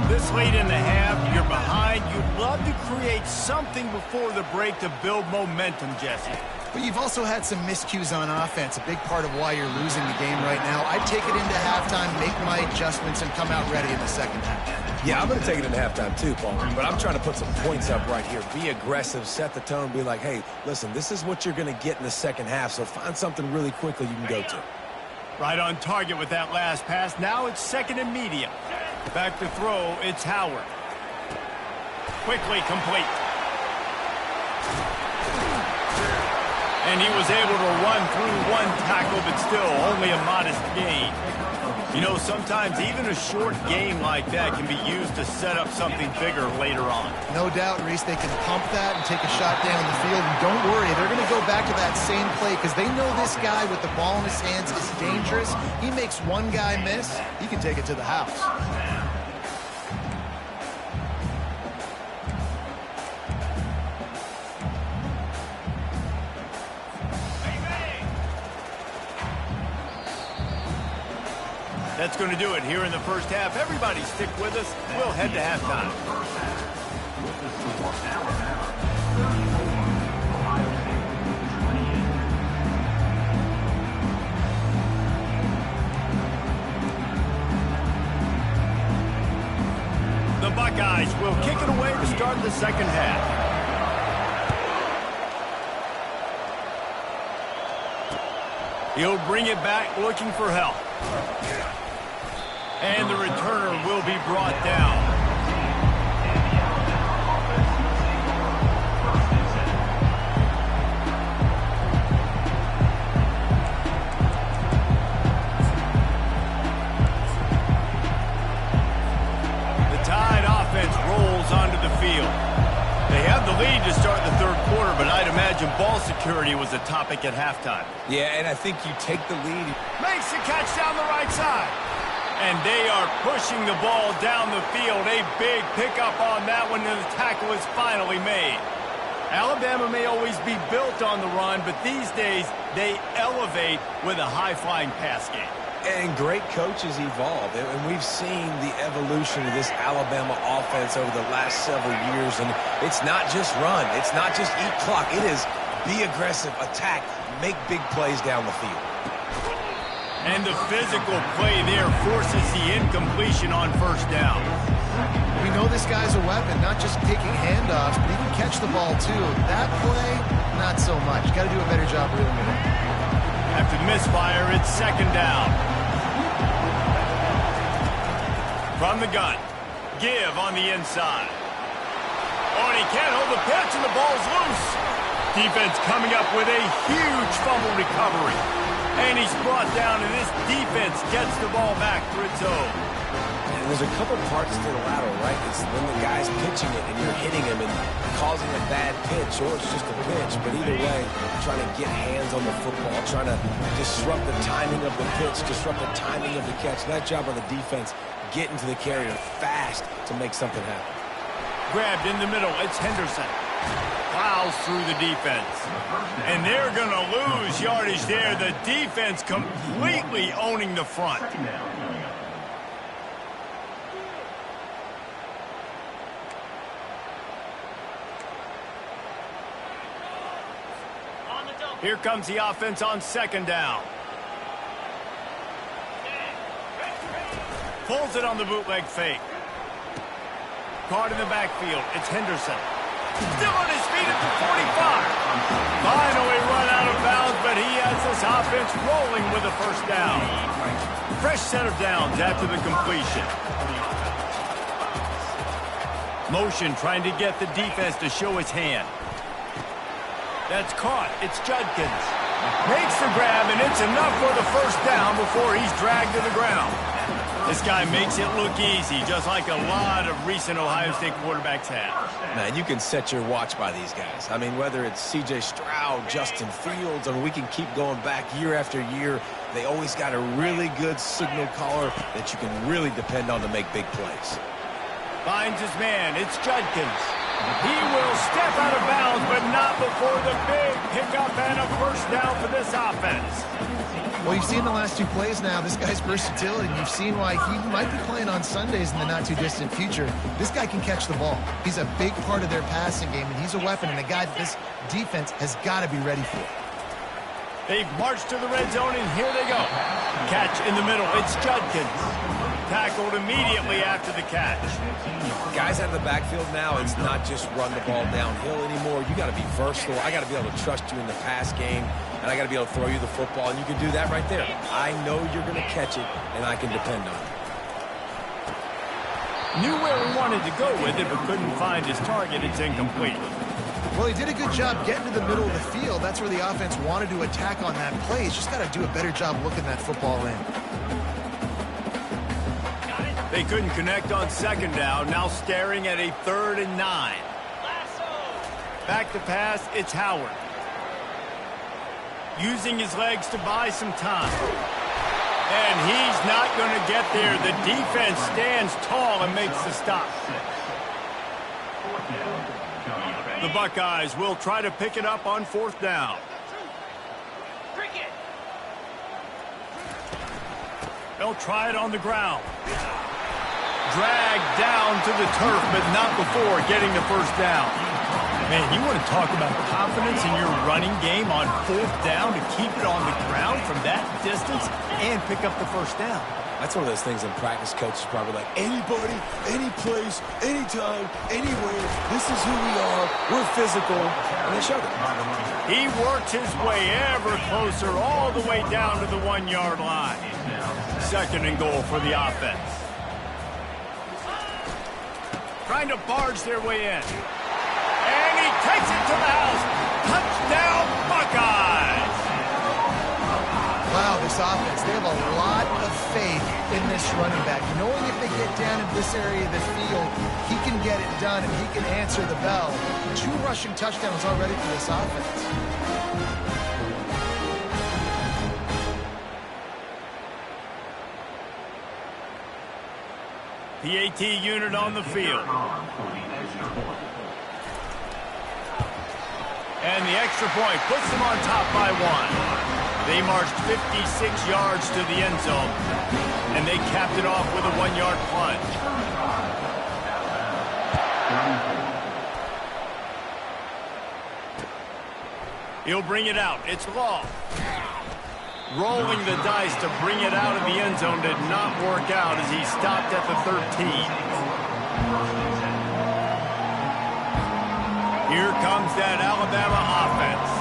This late in the half, you're behind. You'd love to create something before the break to build momentum, Jesse. But you've also had some miscues on offense, a big part of why you're losing the game right now. I'd take it into halftime, make my adjustments, and come out ready in the second half. Yeah, I'm going to take it into halftime too, Paul. But I'm trying to put some points up right here. Be aggressive, set the tone, be like, hey, listen, this is what you're going to get in the second half, so find something really quickly you can go to. Right on target with that last pass. Now it's second and medium. Back to throw, it's Howard. Quickly complete. And he was able to run through one tackle, but still only a modest gain. You know, sometimes even a short game like that can be used to set up something bigger later on. No doubt, Reese, they can pump that and take a shot down the field. And don't worry, they're going to go back to that same play because they know this guy with the ball in his hands is dangerous. He makes one guy miss, he can take it to the house. That's going to do it here in the first half. Everybody stick with us. We'll head to halftime. The Buckeyes will kick it away to start the second half. He'll bring it back looking for help. And the returner will be brought down. The Tide offense rolls onto the field. They have the lead to start the third quarter, but I'd imagine ball security was a topic at halftime. Yeah, and I think you take the lead. Makes the catch down the right side. And they are pushing the ball down the field. A big pickup on that one, and the tackle is finally made. Alabama may always be built on the run, but these days they elevate with a high-flying pass game. And great coaches evolve, and we've seen the evolution of this Alabama offense over the last several years, and it's not just run. It's not just eat clock. It is be aggressive, attack, make big plays down the field. And the physical play there forces the incompletion on first down. We know this guy's a weapon, not just taking handoffs, but he can catch the ball too. That play, not so much. Got to do a better job reeling it in. After the misfire, it's second down. From the gun, give on the inside. Oh, and he can't hold the pitch, and the ball's loose. Defense coming up with a huge fumble recovery. And he's brought down, and this defense gets the ball back for its own. And there's a couple parts to the lateral, right? It's when the guy's pitching it, and you're hitting him and causing a bad pitch, or it's just a pitch. But either way, trying to get hands on the football, trying to disrupt the timing of the pitch, disrupt the timing of the catch. That job on the defense, getting to the carrier fast to make something happen. Grabbed in the middle, it's Henderson. Plows through the defense. And they're going to lose yardage there. The defense completely owning the front. Here comes the offense on second down. Pulls it on the bootleg fake. Caught in the backfield. It's Henderson. Still on his feet at the 45. Finally run out of bounds, but he has this offense rolling with a first down. Fresh set of downs after the completion. Motion trying to get the defense to show his hand. That's caught. It's Judkins. Makes the grab, and it's enough for the first down before he's dragged to the ground. This guy makes it look easy, just like a lot of recent Ohio State quarterbacks have. Man, you can set your watch by these guys. I mean, whether it's C.J. Stroud, Justin Fields, and we can keep going back year after year, they always got a really good signal caller that you can really depend on to make big plays. Finds his man. It's Judkins. He will step out of bounds, but not before the big pickup and a first down for this offense. Well, you've seen the last two plays now. This guy's versatility. You've seen why he might be playing on Sundays in the not-too-distant future. This guy can catch the ball. He's a big part of their passing game, and he's a weapon and a guy that this defense has got to be ready for. They've marched to the red zone, and here they go. Catch in the middle. It's Judkins. Tackled immediately after the catch. Guys out of the backfield now, it's not just run the ball downhill anymore. You got to be versatile. I got to be able to trust you in the pass game, and I got to be able to throw you the football, and you can do that right there. I know you're going to catch it, and I can depend on it. Knew where he wanted to go with it, but couldn't find his target. It's incomplete. Well, he did a good job getting to the middle of the field. That's where the offense wanted to attack on that play. He's just got to do a better job looking that football in. They couldn't connect on second down, now staring at a 3rd and 9. Back to pass, it's Howard. Using his legs to buy some time. And he's not going to get there. The defense stands tall and makes the stop. The Buckeyes will try to pick it up on 4th down. They'll try it on the ground. Dragged down to the turf, but not before getting the 1st down. Man, you want to talk about confidence in your running game on 4th down to keep it on the ground from that distance and pick up the 1st down. That's one of those things in practice, coaches probably like, anybody, any place, anytime, anywhere, this is who we are, we're physical, and they showed it. He works his way ever closer all the way down to the 1-yard line. 2nd and goal for the offense. Trying to barge their way in. And he takes it to the house. Touchdown, Buckeyes! Wow, this offense, they have a lot of faith in this running back. Knowing if they get down in this area of the field, he can get it done and he can answer the bell. 2 rushing touchdowns already for this offense. PAT unit on the field. And the extra point puts them on top by 1. They marched 56 yards to the end zone, and they capped it off with a 1-yard plunge. He'll bring it out. It's Law. Rolling the dice to bring it out of the end zone did not work out as he stopped at the 13. Here comes that Alabama offense.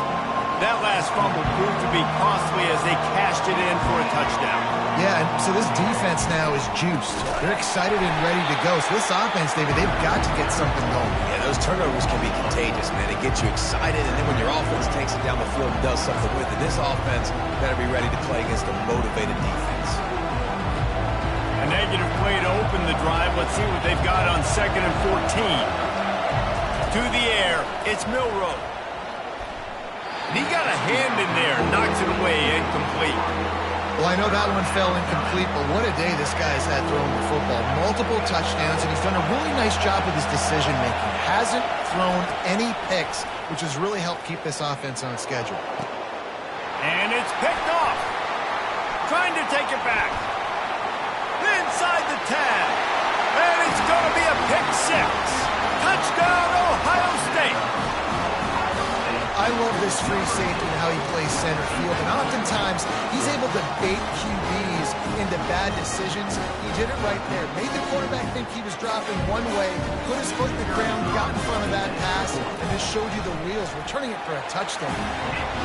That last fumble proved to be costly as they cashed it in for a touchdown. Yeah, and so this defense now is juiced. They're excited and ready to go. So this offense, David, they've got to get something going. Yeah, those turnovers can be contagious, man. It gets you excited, and then when your offense takes it down the field and does something with it, this offense better be ready to play against a motivated defense. A negative play to open the drive. Let's see what they've got on 2nd and 14. To the air, it's Milroe. He got a hand in there, knocks it away, incomplete. Well, I know that one fell incomplete, but what a day this guy's had throwing the football. Multiple touchdowns, and he's done a really nice job with his decision-making. Hasn't thrown any picks, which has really helped keep this offense on schedule. And it's picked off. Trying to take it back. Inside the tag. And it's going to be a pick 6. Touchdown, Ohio State. I love this free safety and how he plays center field, and oftentimes he's able to bait QBs into bad decisions. He did it right there. Made the quarterback think he was dropping one way, put his foot in the ground, got in front of that pass, and just showed you the wheels, returning it for a touchdown.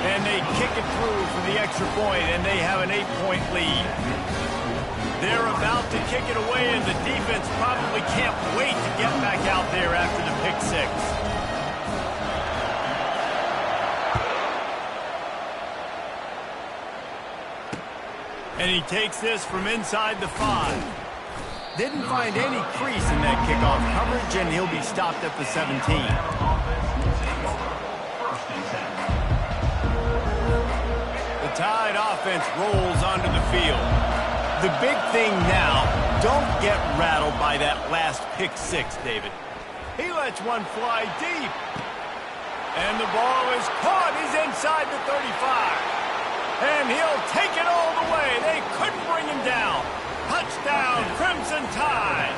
And they kick it through for the extra point, and they have an 8-point lead. They're about to kick it away, and the defense probably can't wait to get back out there after the pick 6. And he takes this from inside the 5. Didn't find any crease in that kickoff coverage, and he'll be stopped at the 17. The Tide offense rolls onto the field. The big thing now, don't get rattled by that last pick 6, David. He lets one fly deep. And the ball is caught. He's inside the 35. And he'll take it all the way. They couldn't bring him down. Touchdown, Crimson Tide.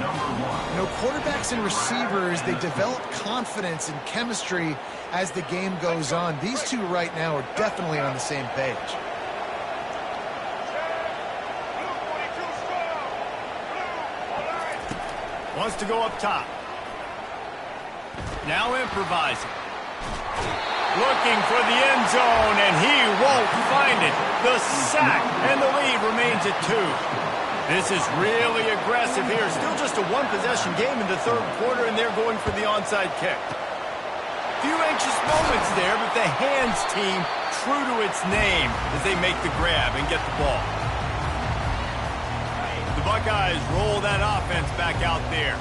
You know, quarterbacks and receivers, they develop confidence and chemistry as the game goes on. These two right now are definitely on the same page. Wants to go up top. Now improvising. Looking for the end zone, and he won't find it. The sack, and the lead remains at 2. This is really aggressive here. Still just a one-possession game in the 3rd quarter, and they're going for the onside kick. Few anxious moments there, but the hands team true to its name as they make the grab and get the ball. The Buckeyes roll that offense back out there.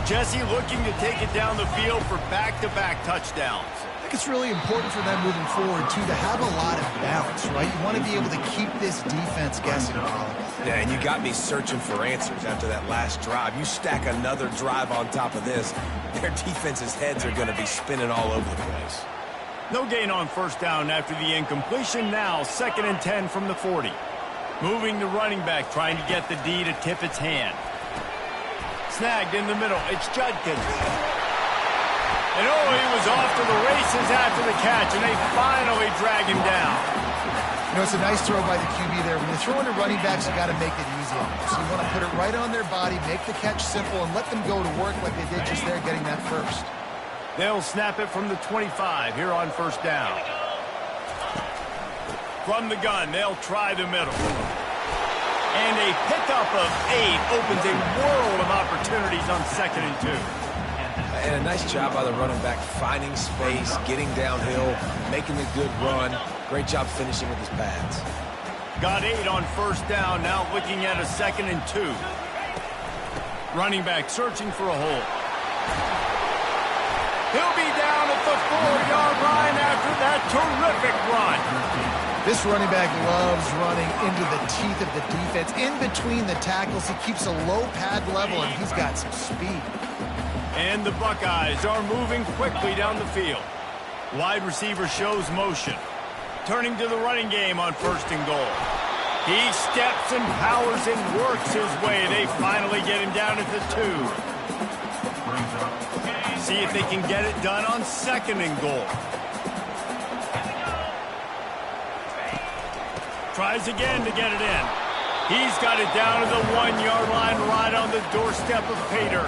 Jesse looking to take it down the field for back-to-back touchdowns. I think it's really important for them moving forward, too, to have a lot of balance, right? You want to be able to keep this defense guessing, Colin. Yeah, and you got me searching for answers after that last drive. You stack another drive on top of this, their defense's heads are going to be spinning all over the place. No gain on first down after the incompletion. Now 2nd and 10 from the 40. Moving the running back, trying to get the D to tip its hand. Snagged in the middle. It's Judkins. And oh, he was off to the races after the catch, and they finally drag him down. You know, it's a nice throw by the QB there. When you're throwing to running backs, you got to make it easy on them. So you want to put it right on their body, make the catch simple, and let them go to work like they did just there, getting that first. They'll snap it from the 25 here on first down. From the gun, they'll try the middle. And a pickup of 8 opens a world of opportunities on 2nd and 2. And a nice job by the running back, finding space, getting downhill, making a good run. Great job finishing with his pads. Got 8 on first down, now looking at a 2nd and 2. Running back searching for a hole. He'll be down at the 4-yard line after that terrific run. This running back loves running into the teeth of the defense. In between the tackles, he keeps a low pad level, and he's got some speed. And the Buckeyes are moving quickly down the field. Wide receiver shows motion. Turning to the running game on 1st and goal. He steps and powers and works his way. They finally get him down at the 2. See if they can get it done on 2nd and goal. Tries again to get it in. He's got it down to the 1-yard line right on the doorstep of Pater.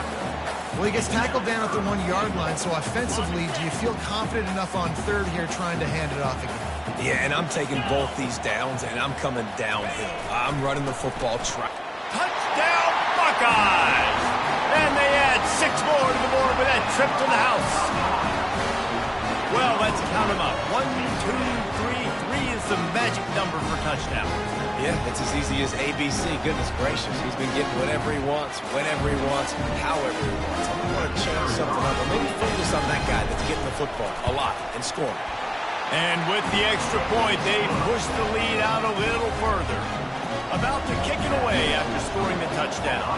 Well, he gets tackled down at the 1-yard line, so offensively, do you feel confident enough on 3rd here trying to hand it off again? Yeah, and I'm taking both these downs, and I'm coming downhill. I'm running the football track. Touchdown, Buckeyes! And they add 6 more to the board with that trip to the house. Well, let's count them up. 1, 2, 3. 3 is the magic number for touchdowns. Yeah, it's as easy as ABC. Goodness gracious. He's been getting whatever he wants, whenever he wants, however he wants. I'm going to change something up or maybe focus on that guy that's getting the football a lot and scoring. And with the extra point, they push the lead out a little further. About to kick it away after scoring the touchdown.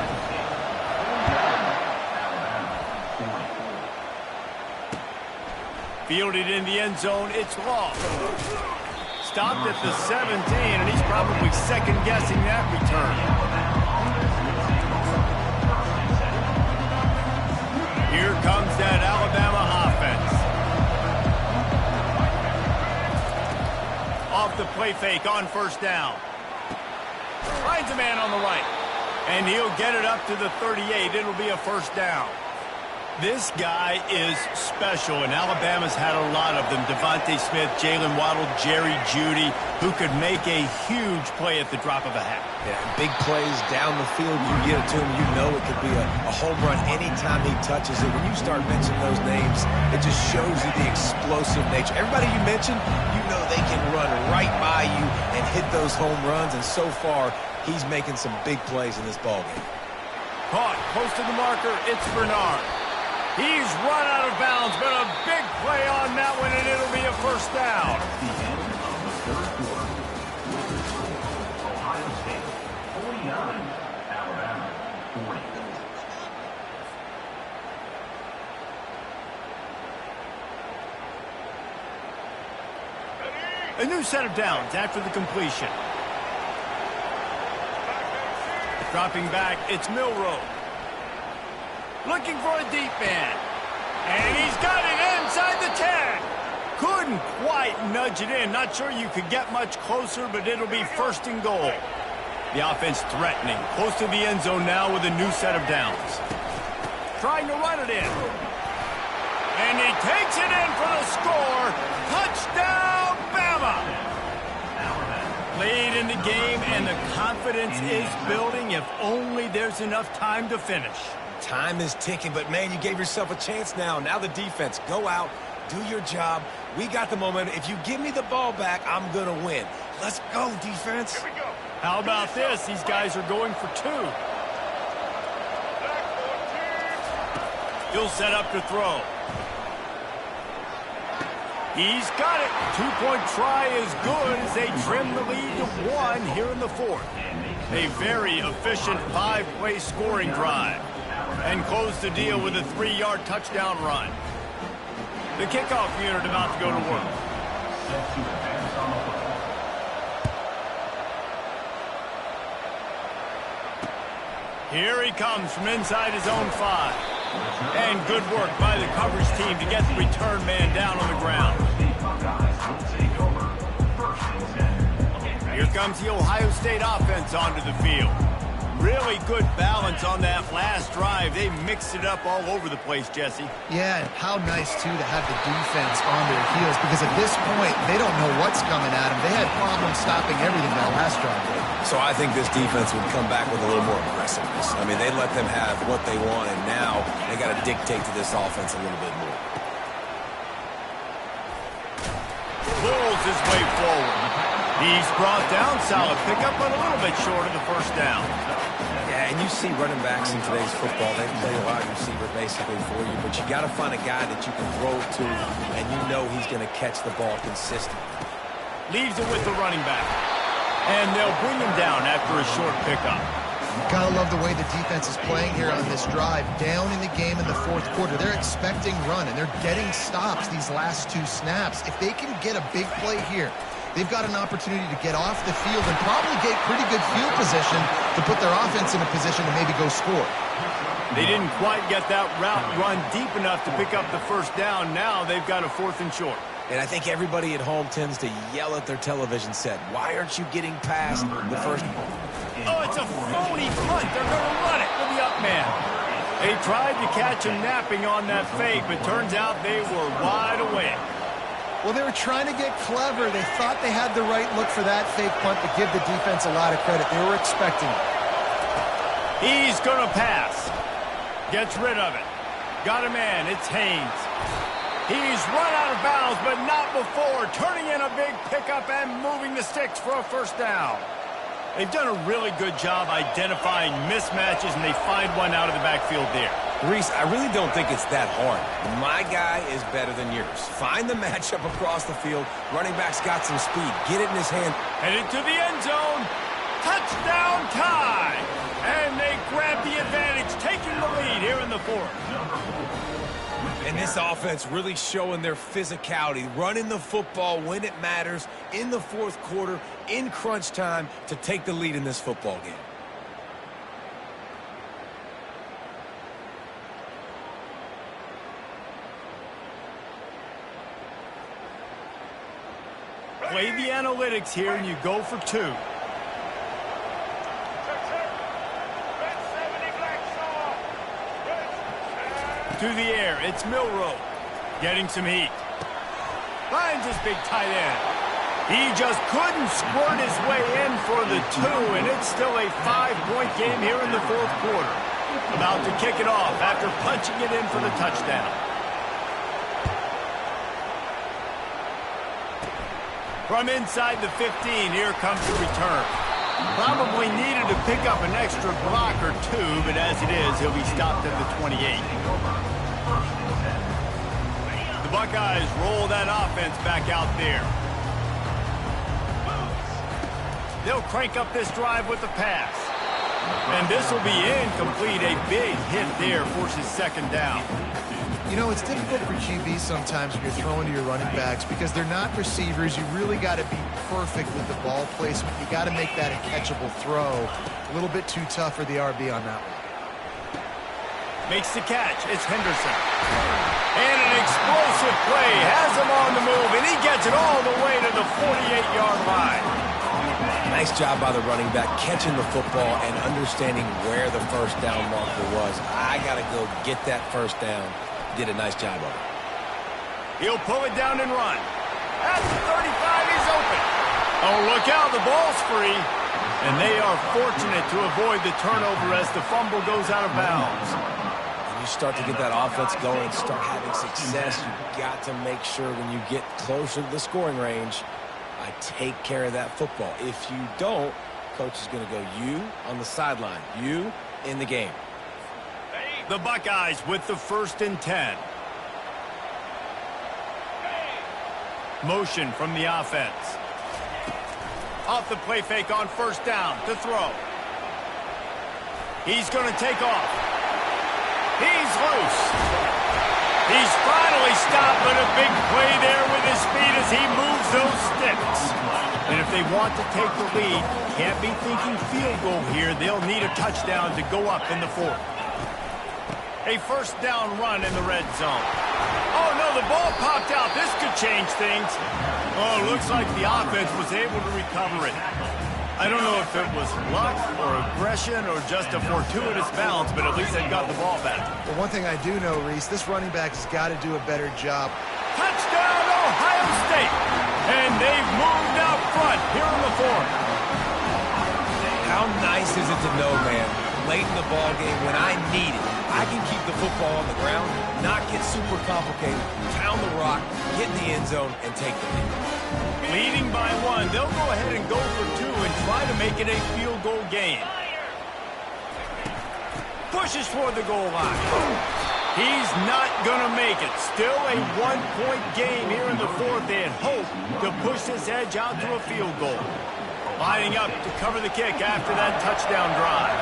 Fielded in the end zone, it's lost. Stopped at the 17, and he's probably second-guessing that return. Here comes that Alabama offense. Off the play fake on first down. Finds a man on the right. And he'll get it up to the 38. It'll be a first down. This guy is special, and Alabama's had a lot of them. Devontae Smith, Jalen Waddle, Jerry Jeudy, who could make a huge play at the drop of a hat. Yeah, big plays down the field. You get it to him, you know it could be a home run anytime he touches it. When you start mentioning those names, it just shows you the explosive nature. Everybody you mentioned, you know they can run right by you and hit those home runs, and so far, he's making some big plays in this ballgame. Caught close to the marker, it's Bernard. He's run out of bounds, but a big play on that one, and it'll be a first down. The end of the 3rd quarter. Ohio State 49, Alabama 40. A new set of downs after the completion. Dropping back, it's Milroe. Looking for a deep man. And he's got it inside the 10. Couldn't quite nudge it in. Not sure you could get much closer, but it'll be 1st and goal. The offense threatening. Close to the end zone now with a new set of downs. Trying to run it in. And he takes it in for the score. Touchdown, Bama! Late in the game, and the confidence is building. If only there's enough time to finish. Time is ticking, but, man, you gave yourself a chance now. Now the defense, go out, do your job. We got the momentum. If you give me the ball back, I'm going to win. Let's go, defense. Here we go. How about this? These guys are going for 2. He'll set up to throw. He's got it. Two-point try is good as they trim the lead to 1 here in the 4th. A very efficient 5-play scoring drive. And close the deal with a 3-yard touchdown run. The kickoff unit about to go to work. Here he comes from inside his own 5. And good work by the coverage team to get the return man down on the ground. Here comes the Ohio State offense onto the field. Really good balance on that last drive. They mixed it up all over the place, Jesse. Yeah, and how nice, too, to have the defense on their heels, because at this point, they don't know what's coming at them. They had problems stopping everything that last drive. So I think this defense would come back with a little more aggressiveness. I mean, they let them have what they want, and now they got to dictate to this offense a little bit more. Pulls his way forward. He's brought down. Solid pickup, but a little bit short of the first down. Yeah, and you see running backs in today's football, they play a wide receiver basically for you, but you got to find a guy that you can throw to, and you know he's going to catch the ball consistently. Leaves it with the running back. And they'll bring him down after a short pickup. Gotta love the way the defense is playing here on this drive. Down in the game in the 4th quarter. They're expecting run, and they're getting stops these last 2 snaps. If they can get a big play here, they've got an opportunity to get off the field and probably get pretty good field position to put their offense in a position to maybe go score. They didn't quite get that route run deep enough to pick up the first down. Now they've got a 4th and short. And I think everybody at home tends to yell at their television set, why aren't you getting past the first? Oh, it's a phony punt. They're going to run it with the up man. They tried to catch him napping on that fake, but turns out they were wide awake. Well, they were trying to get clever. They thought they had the right look for that fake punt, but give the defense a lot of credit. They were expecting it. He's going to pass. Gets rid of it. Got a man. It's Haynes. He's run out of bounds, but not before turning in a big pickup and moving the sticks for a first down. They've done a really good job identifying mismatches, and they find one out of the backfield there. Reese, I really don't think it's that hard. My guy is better than yours. Find the matchup across the field. Running back's got some speed. Get it in his hand. Headed to the end zone. Touchdown tie. And they grab the advantage, taking the lead here in the 4th. And this offense really showing their physicality, running the football when it matters, in the 4th quarter, in crunch time, to take the lead in this football game. Play the analytics here, and you go for 2. To the air, it's Milroe. Getting some heat. Finds his big tight end. He just couldn't squirt his way in for the 2, and it's still a 5-point game here in the 4th quarter. About to kick it off after punching it in for the touchdown. From inside the 15, here comes the return. Probably needed to pick up an extra block or 2, but as it is, he'll be stopped at the 28. The Buckeyes roll that offense back out there. They'll crank up this drive with the pass. And this will be incomplete. A big hit there forces 2nd down. You know, it's difficult for QBs sometimes when you're throwing to your running backs because they're not receivers. You really got to be perfect with the ball placement. You got to make that a catchable throw. A little bit too tough for the RB on that one. Makes the catch. It's Henderson. And an explosive play has him on the move, and he gets it all the way to the 48-yard line. Nice job by the running back catching the football and understanding where the first down marker was. I got to go get that first down. Did a nice job of it. He'll pull it down and run. At the 35, he's open. Oh, look out, the ball's free. And they are fortunate to avoid the turnover as the fumble goes out of bounds. When you start to get that offense going and start having success, you've got to make sure when you get closer to the scoring range, I take care of that football. If you don't, coach is going to go, you on the sideline, you in the game. The Buckeyes with the 1st and 10. Motion from the offense. Off the play fake on 1st down to throw. He's going to take off. He's loose. He's finally stopped, but a big play there with his speed as he moves those sticks. And if they want to take the lead, can't be thinking field goal here. They'll need a touchdown to go up in the 4th. A 1st down run in the red zone. Oh, no, the ball popped out. This could change things. Oh, looks like the offense was able to recover it. I don't know if it was luck or aggression or just a fortuitous bounce, but at least they got the ball back. But one thing I do know, Reese, this running back has got to do a better job. Touchdown, Ohio State! And they've moved out front here in the 4th. How nice is it to know, man, late in the ball game when I need it, I can keep the football on the ground, not get super complicated, pound the rock, get in the end zone, and take the lead. Leading by 1, they'll go ahead and go for 2 and try to make it a field goal game. Pushes toward the goal line. He's not going to make it. Still a 1-point game here in the 4th. They had hoped to push this edge out to a field goal. Lining up to cover the kick after that touchdown drive.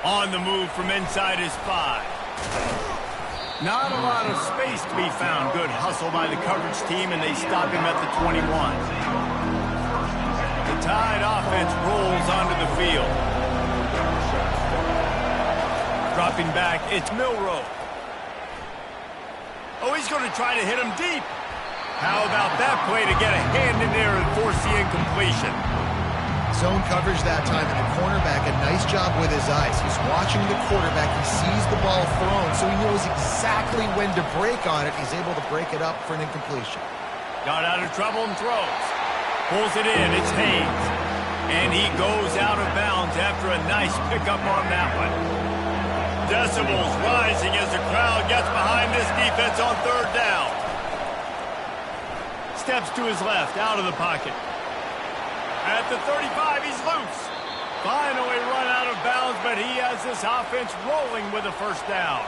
On the move from inside his 5. Not a lot of space to be found. Good hustle by the coverage team, and they stop him at the 21. The Tide offense rolls onto the field. Dropping back, it's Milroe. Oh, he's going to try to hit him deep. How about that play to get a hand in there and force the incompletion? Zone coverage that time, and the cornerback, a nice job with his eyes. He's watching the quarterback. He sees the ball thrown, so he knows exactly when to break on it. He's able to break it up for an incompletion. Got out of trouble and throws. Pulls it in. It's Haynes. And he goes out of bounds after a nice pickup on that one. Decibels rising as the crowd gets behind this defense on 3rd down. Steps to his left, out of the pocket. At the 35, he's loose. Finally run out of bounds, but he has this offense rolling with a 1st down.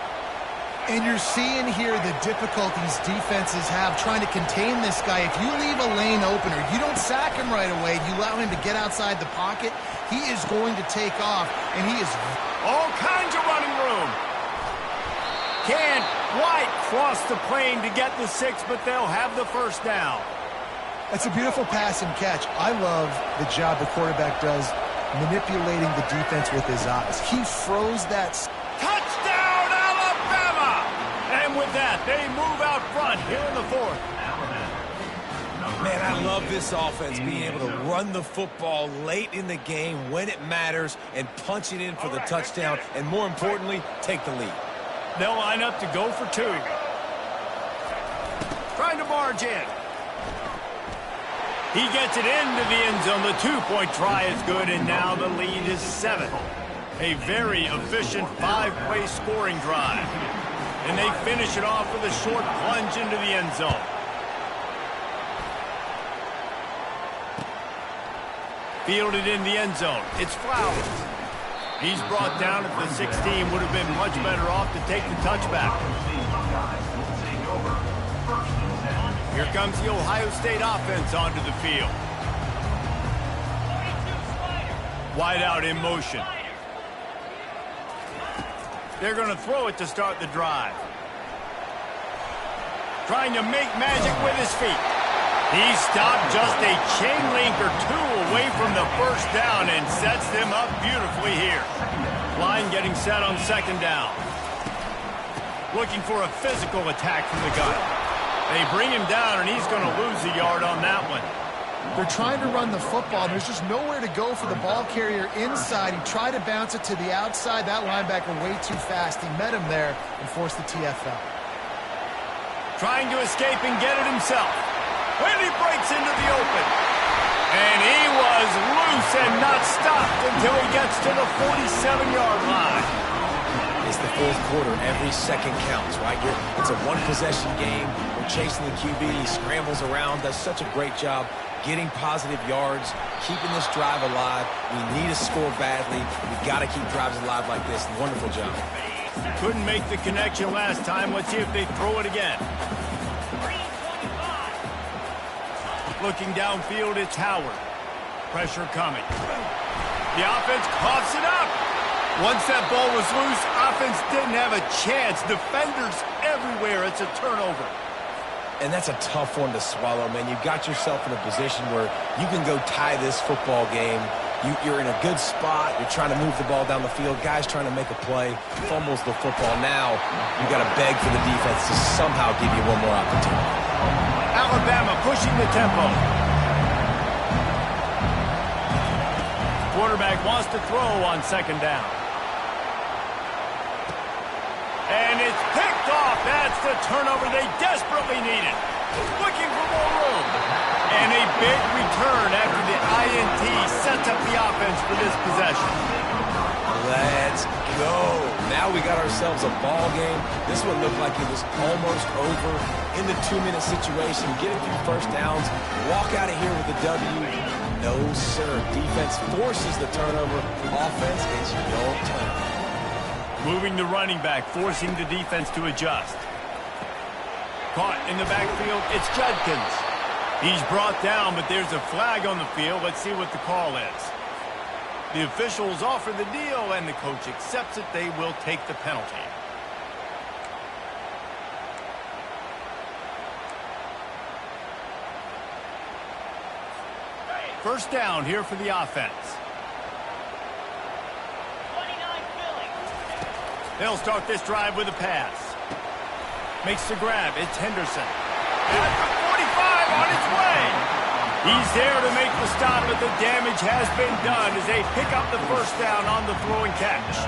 And you're seeing here the difficulties defenses have trying to contain this guy. If you leave a lane open or you don't sack him right away, you allow him to get outside the pocket, he is going to take off, and he is all kinds of running room. Can't quite cross the plane to get the 6, but they'll have the 1st down. That's a beautiful pass and catch. I love the job the quarterback does manipulating the defense with his eyes. He froze that. Touchdown, Alabama! And with that, they move out front here in the 4th. Man, I love this offense being able to run the football late in the game when it matters and punch it in for the touchdown, and more importantly, take the lead. They'll line up to go for 2. Trying to barge in. He gets it into the end zone. The 2-point try is good, and now the lead is 7. A very efficient 5-play scoring drive. And they finish it off with a short plunge into the end zone. Fielded in the end zone. It's Flowers. He's brought down at the 16. Would have been much better off to take the touchback. Here comes the Ohio State offense onto the field. Wide out in motion. They're going to throw it to start the drive. Trying to make magic with his feet. He stopped just a chain link or 2 away from the 1st down and sets them up beautifully here. Line getting set on 2nd down. Looking for a physical attack from the gun. They bring him down, and he's going to lose a yard on that one. They're trying to run the football. There's just nowhere to go for the ball carrier inside. He tried to bounce it to the outside. That linebacker way too fast. He met him there and forced the TFL. Trying to escape and get it himself. And he breaks into the open. And he was loose and not stopped until he gets to the 47-yard line. It's the fourth quarter. Every second counts, right? It's a one-possession game. We're chasing the QB. He scrambles around, does such a great job getting positive yards, keeping this drive alive. We need to score badly. We got to keep drives alive like this. Wonderful job. Couldn't make the connection last time. Let's see if they throw it again. Looking downfield, it's Howard. Pressure coming. The offense coughs it up. Once that ball was loose, offense didn't have a chance. Defenders everywhere. It's a turnover. And that's a tough one to swallow, man. You got yourself in a position where you can go tie this football game. You're in a good spot. You're trying to move the ball down the field. Guys trying to make a play. Fumbles the football. Now you got to beg for the defense to somehow give you one more opportunity. Alabama pushing the tempo. Quarterback wants to throw on second down. And it's picked off. That's the turnover they desperately needed. Looking for more room. And a big return after the INT sets up the offense for this possession. Let's go. Now we got ourselves a ball game. This one looked like it was almost over. In the 2-minute situation, get a few first downs, walk out of here with a W. No, sir. Defense forces the turnover. Offense is your turn. Moving the running back, forcing the defense to adjust. Caught in the backfield, it's Judkins. He's brought down, but there's a flag on the field. Let's see what the call is. The officials offer the deal, and the coach accepts it. They will take the penalty. First down here for the offense. They'll start this drive with a pass. Makes the grab. It's Henderson. At the 45 on its way. He's there to make the stop, but the damage has been done as they pick up the first down on the throw and catch.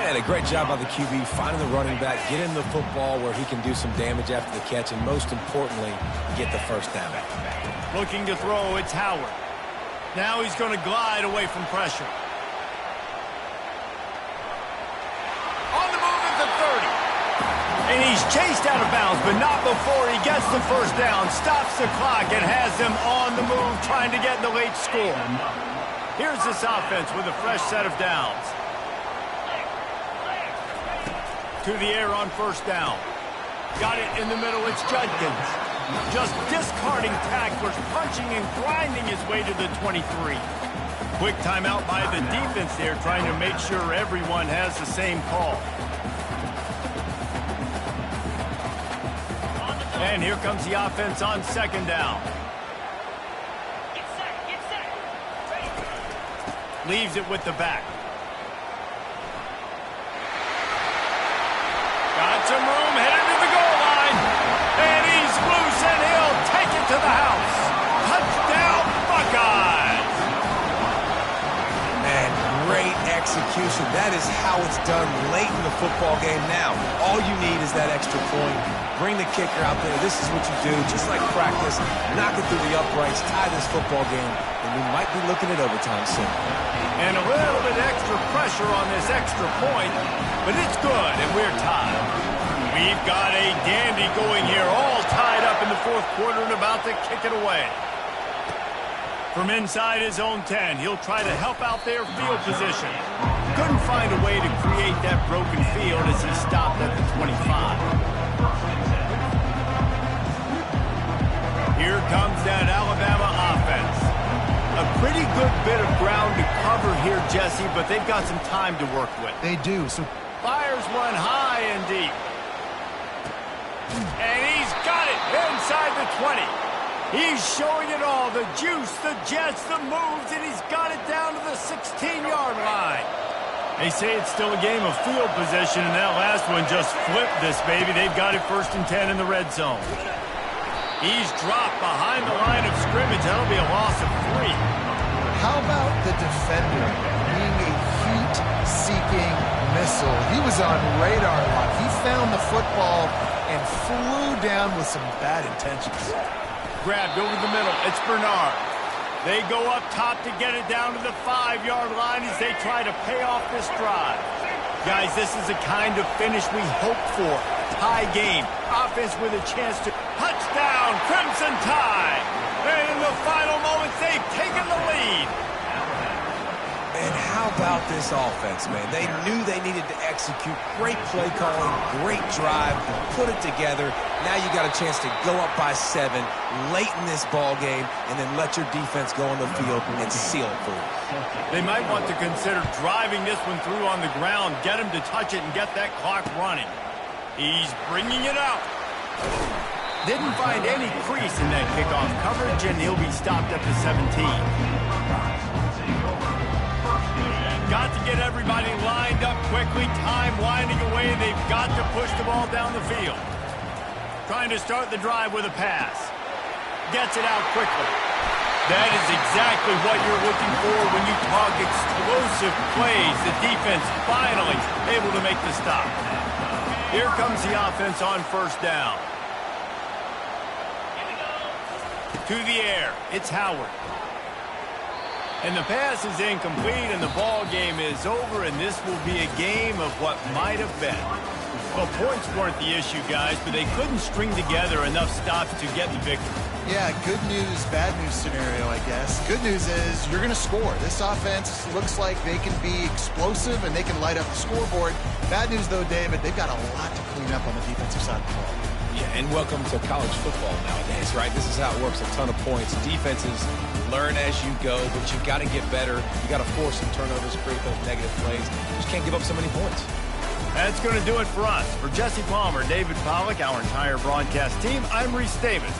And a great job by the QB finding the running back, get him the football where he can do some damage after the catch, and most importantly, get the first down. Looking to throw, it's Howard. Now he's going to glide away from pressure. On the move at the 30. And he's chased out of bounds, but not before he gets the first down, stops the clock, and has them on the move trying to get the late score. Here's this offense with a fresh set of downs. To the air on first down. Got it in the middle, it's Judkins. Just discarding tacklers, punching and grinding his way to the 23. Quick timeout by the defense there, trying to make sure everyone has the same call. And here comes the offense on second down. Get set. Leaves it with the back. Got some room, headed to the goal line. And he's loose, and he'll take it to the house. Touchdown, Buckeyes. Man, great execution. That is how it's done late in the football game now. All you need is that extra point. Bring the kicker out there. This is what you do. Just like practice, knock it through the uprights, tie this football game, and we might be looking at overtime soon. And a little bit extra pressure on this extra point, but it's good, and we're tied. We've got a dandy going here, all tied up in the fourth quarter and about to kick it away. From inside his own 10, he'll try to help out their field position. Couldn't find a way to create that broken field as he stopped at the 25. Here comes that Alabama offense. A pretty good bit of ground to cover here, Jesse, but they've got some time to work with. They do. So Fires one high and deep. And he's got it inside the 20. He's showing it all. The juice, the jets, the moves, and he's got it down to the 16-yard line. They say it's still a game of field position, and that last one just flipped this baby. They've got it first and 10 in the red zone. He's dropped behind the line of scrimmage. That'll be a loss of 3. how about the defender being a heat-seeking missile? He was on radar lock. He found the football and flew down with some bad intentions. Grabbed over the middle. It's Bernard. They go up top to get it down to the 5-yard line as they try to pay off this drive. Guys, this is the kind of finish we hope for. Tie game. Offense with a chance to... Touchdown, Crimson Tide! And in the final moments, they've taken the lead. And how about this offense, man? They knew they needed to execute. Great play calling, great drive, put it together. Now you got a chance to go up by 7 late in this ball game and then let your defense go on the field and seal it for you. They might want to consider driving this one through on the ground, get him to touch it and get that clock running. He's bringing it out. Didn't find any crease in that kickoff coverage, and he'll be stopped at the 17. Got to get everybody lined up quickly. Time winding away. They've got to push the ball down the field. Trying to start the drive with a pass. Gets it out quickly. That is exactly what you're looking for when you talk explosive plays. The defense finally able to make the stop. Here comes the offense on first down. To the air. It's Howard. And the pass is incomplete, and the ball game is over, and this will be a game of what might have been. Well, points weren't the issue, guys, but they couldn't string together enough stops to get the victory. Yeah, good news, bad news scenario, I guess. Good news is you're going to score. This offense looks like they can be explosive and they can light up the scoreboard. Bad news, though, David, they've got a lot to clean up on the defensive side of the ball. Yeah, and welcome to college football nowadays, right? This is how it works, a ton of points. Defenses learn as you go, but you got to get better. You got to force some turnovers, create those negative plays. You just can't give up so many points. That's going to do it for us. For Jesse Palmer, David Pollack, our entire broadcast team, I'm Reese Davis.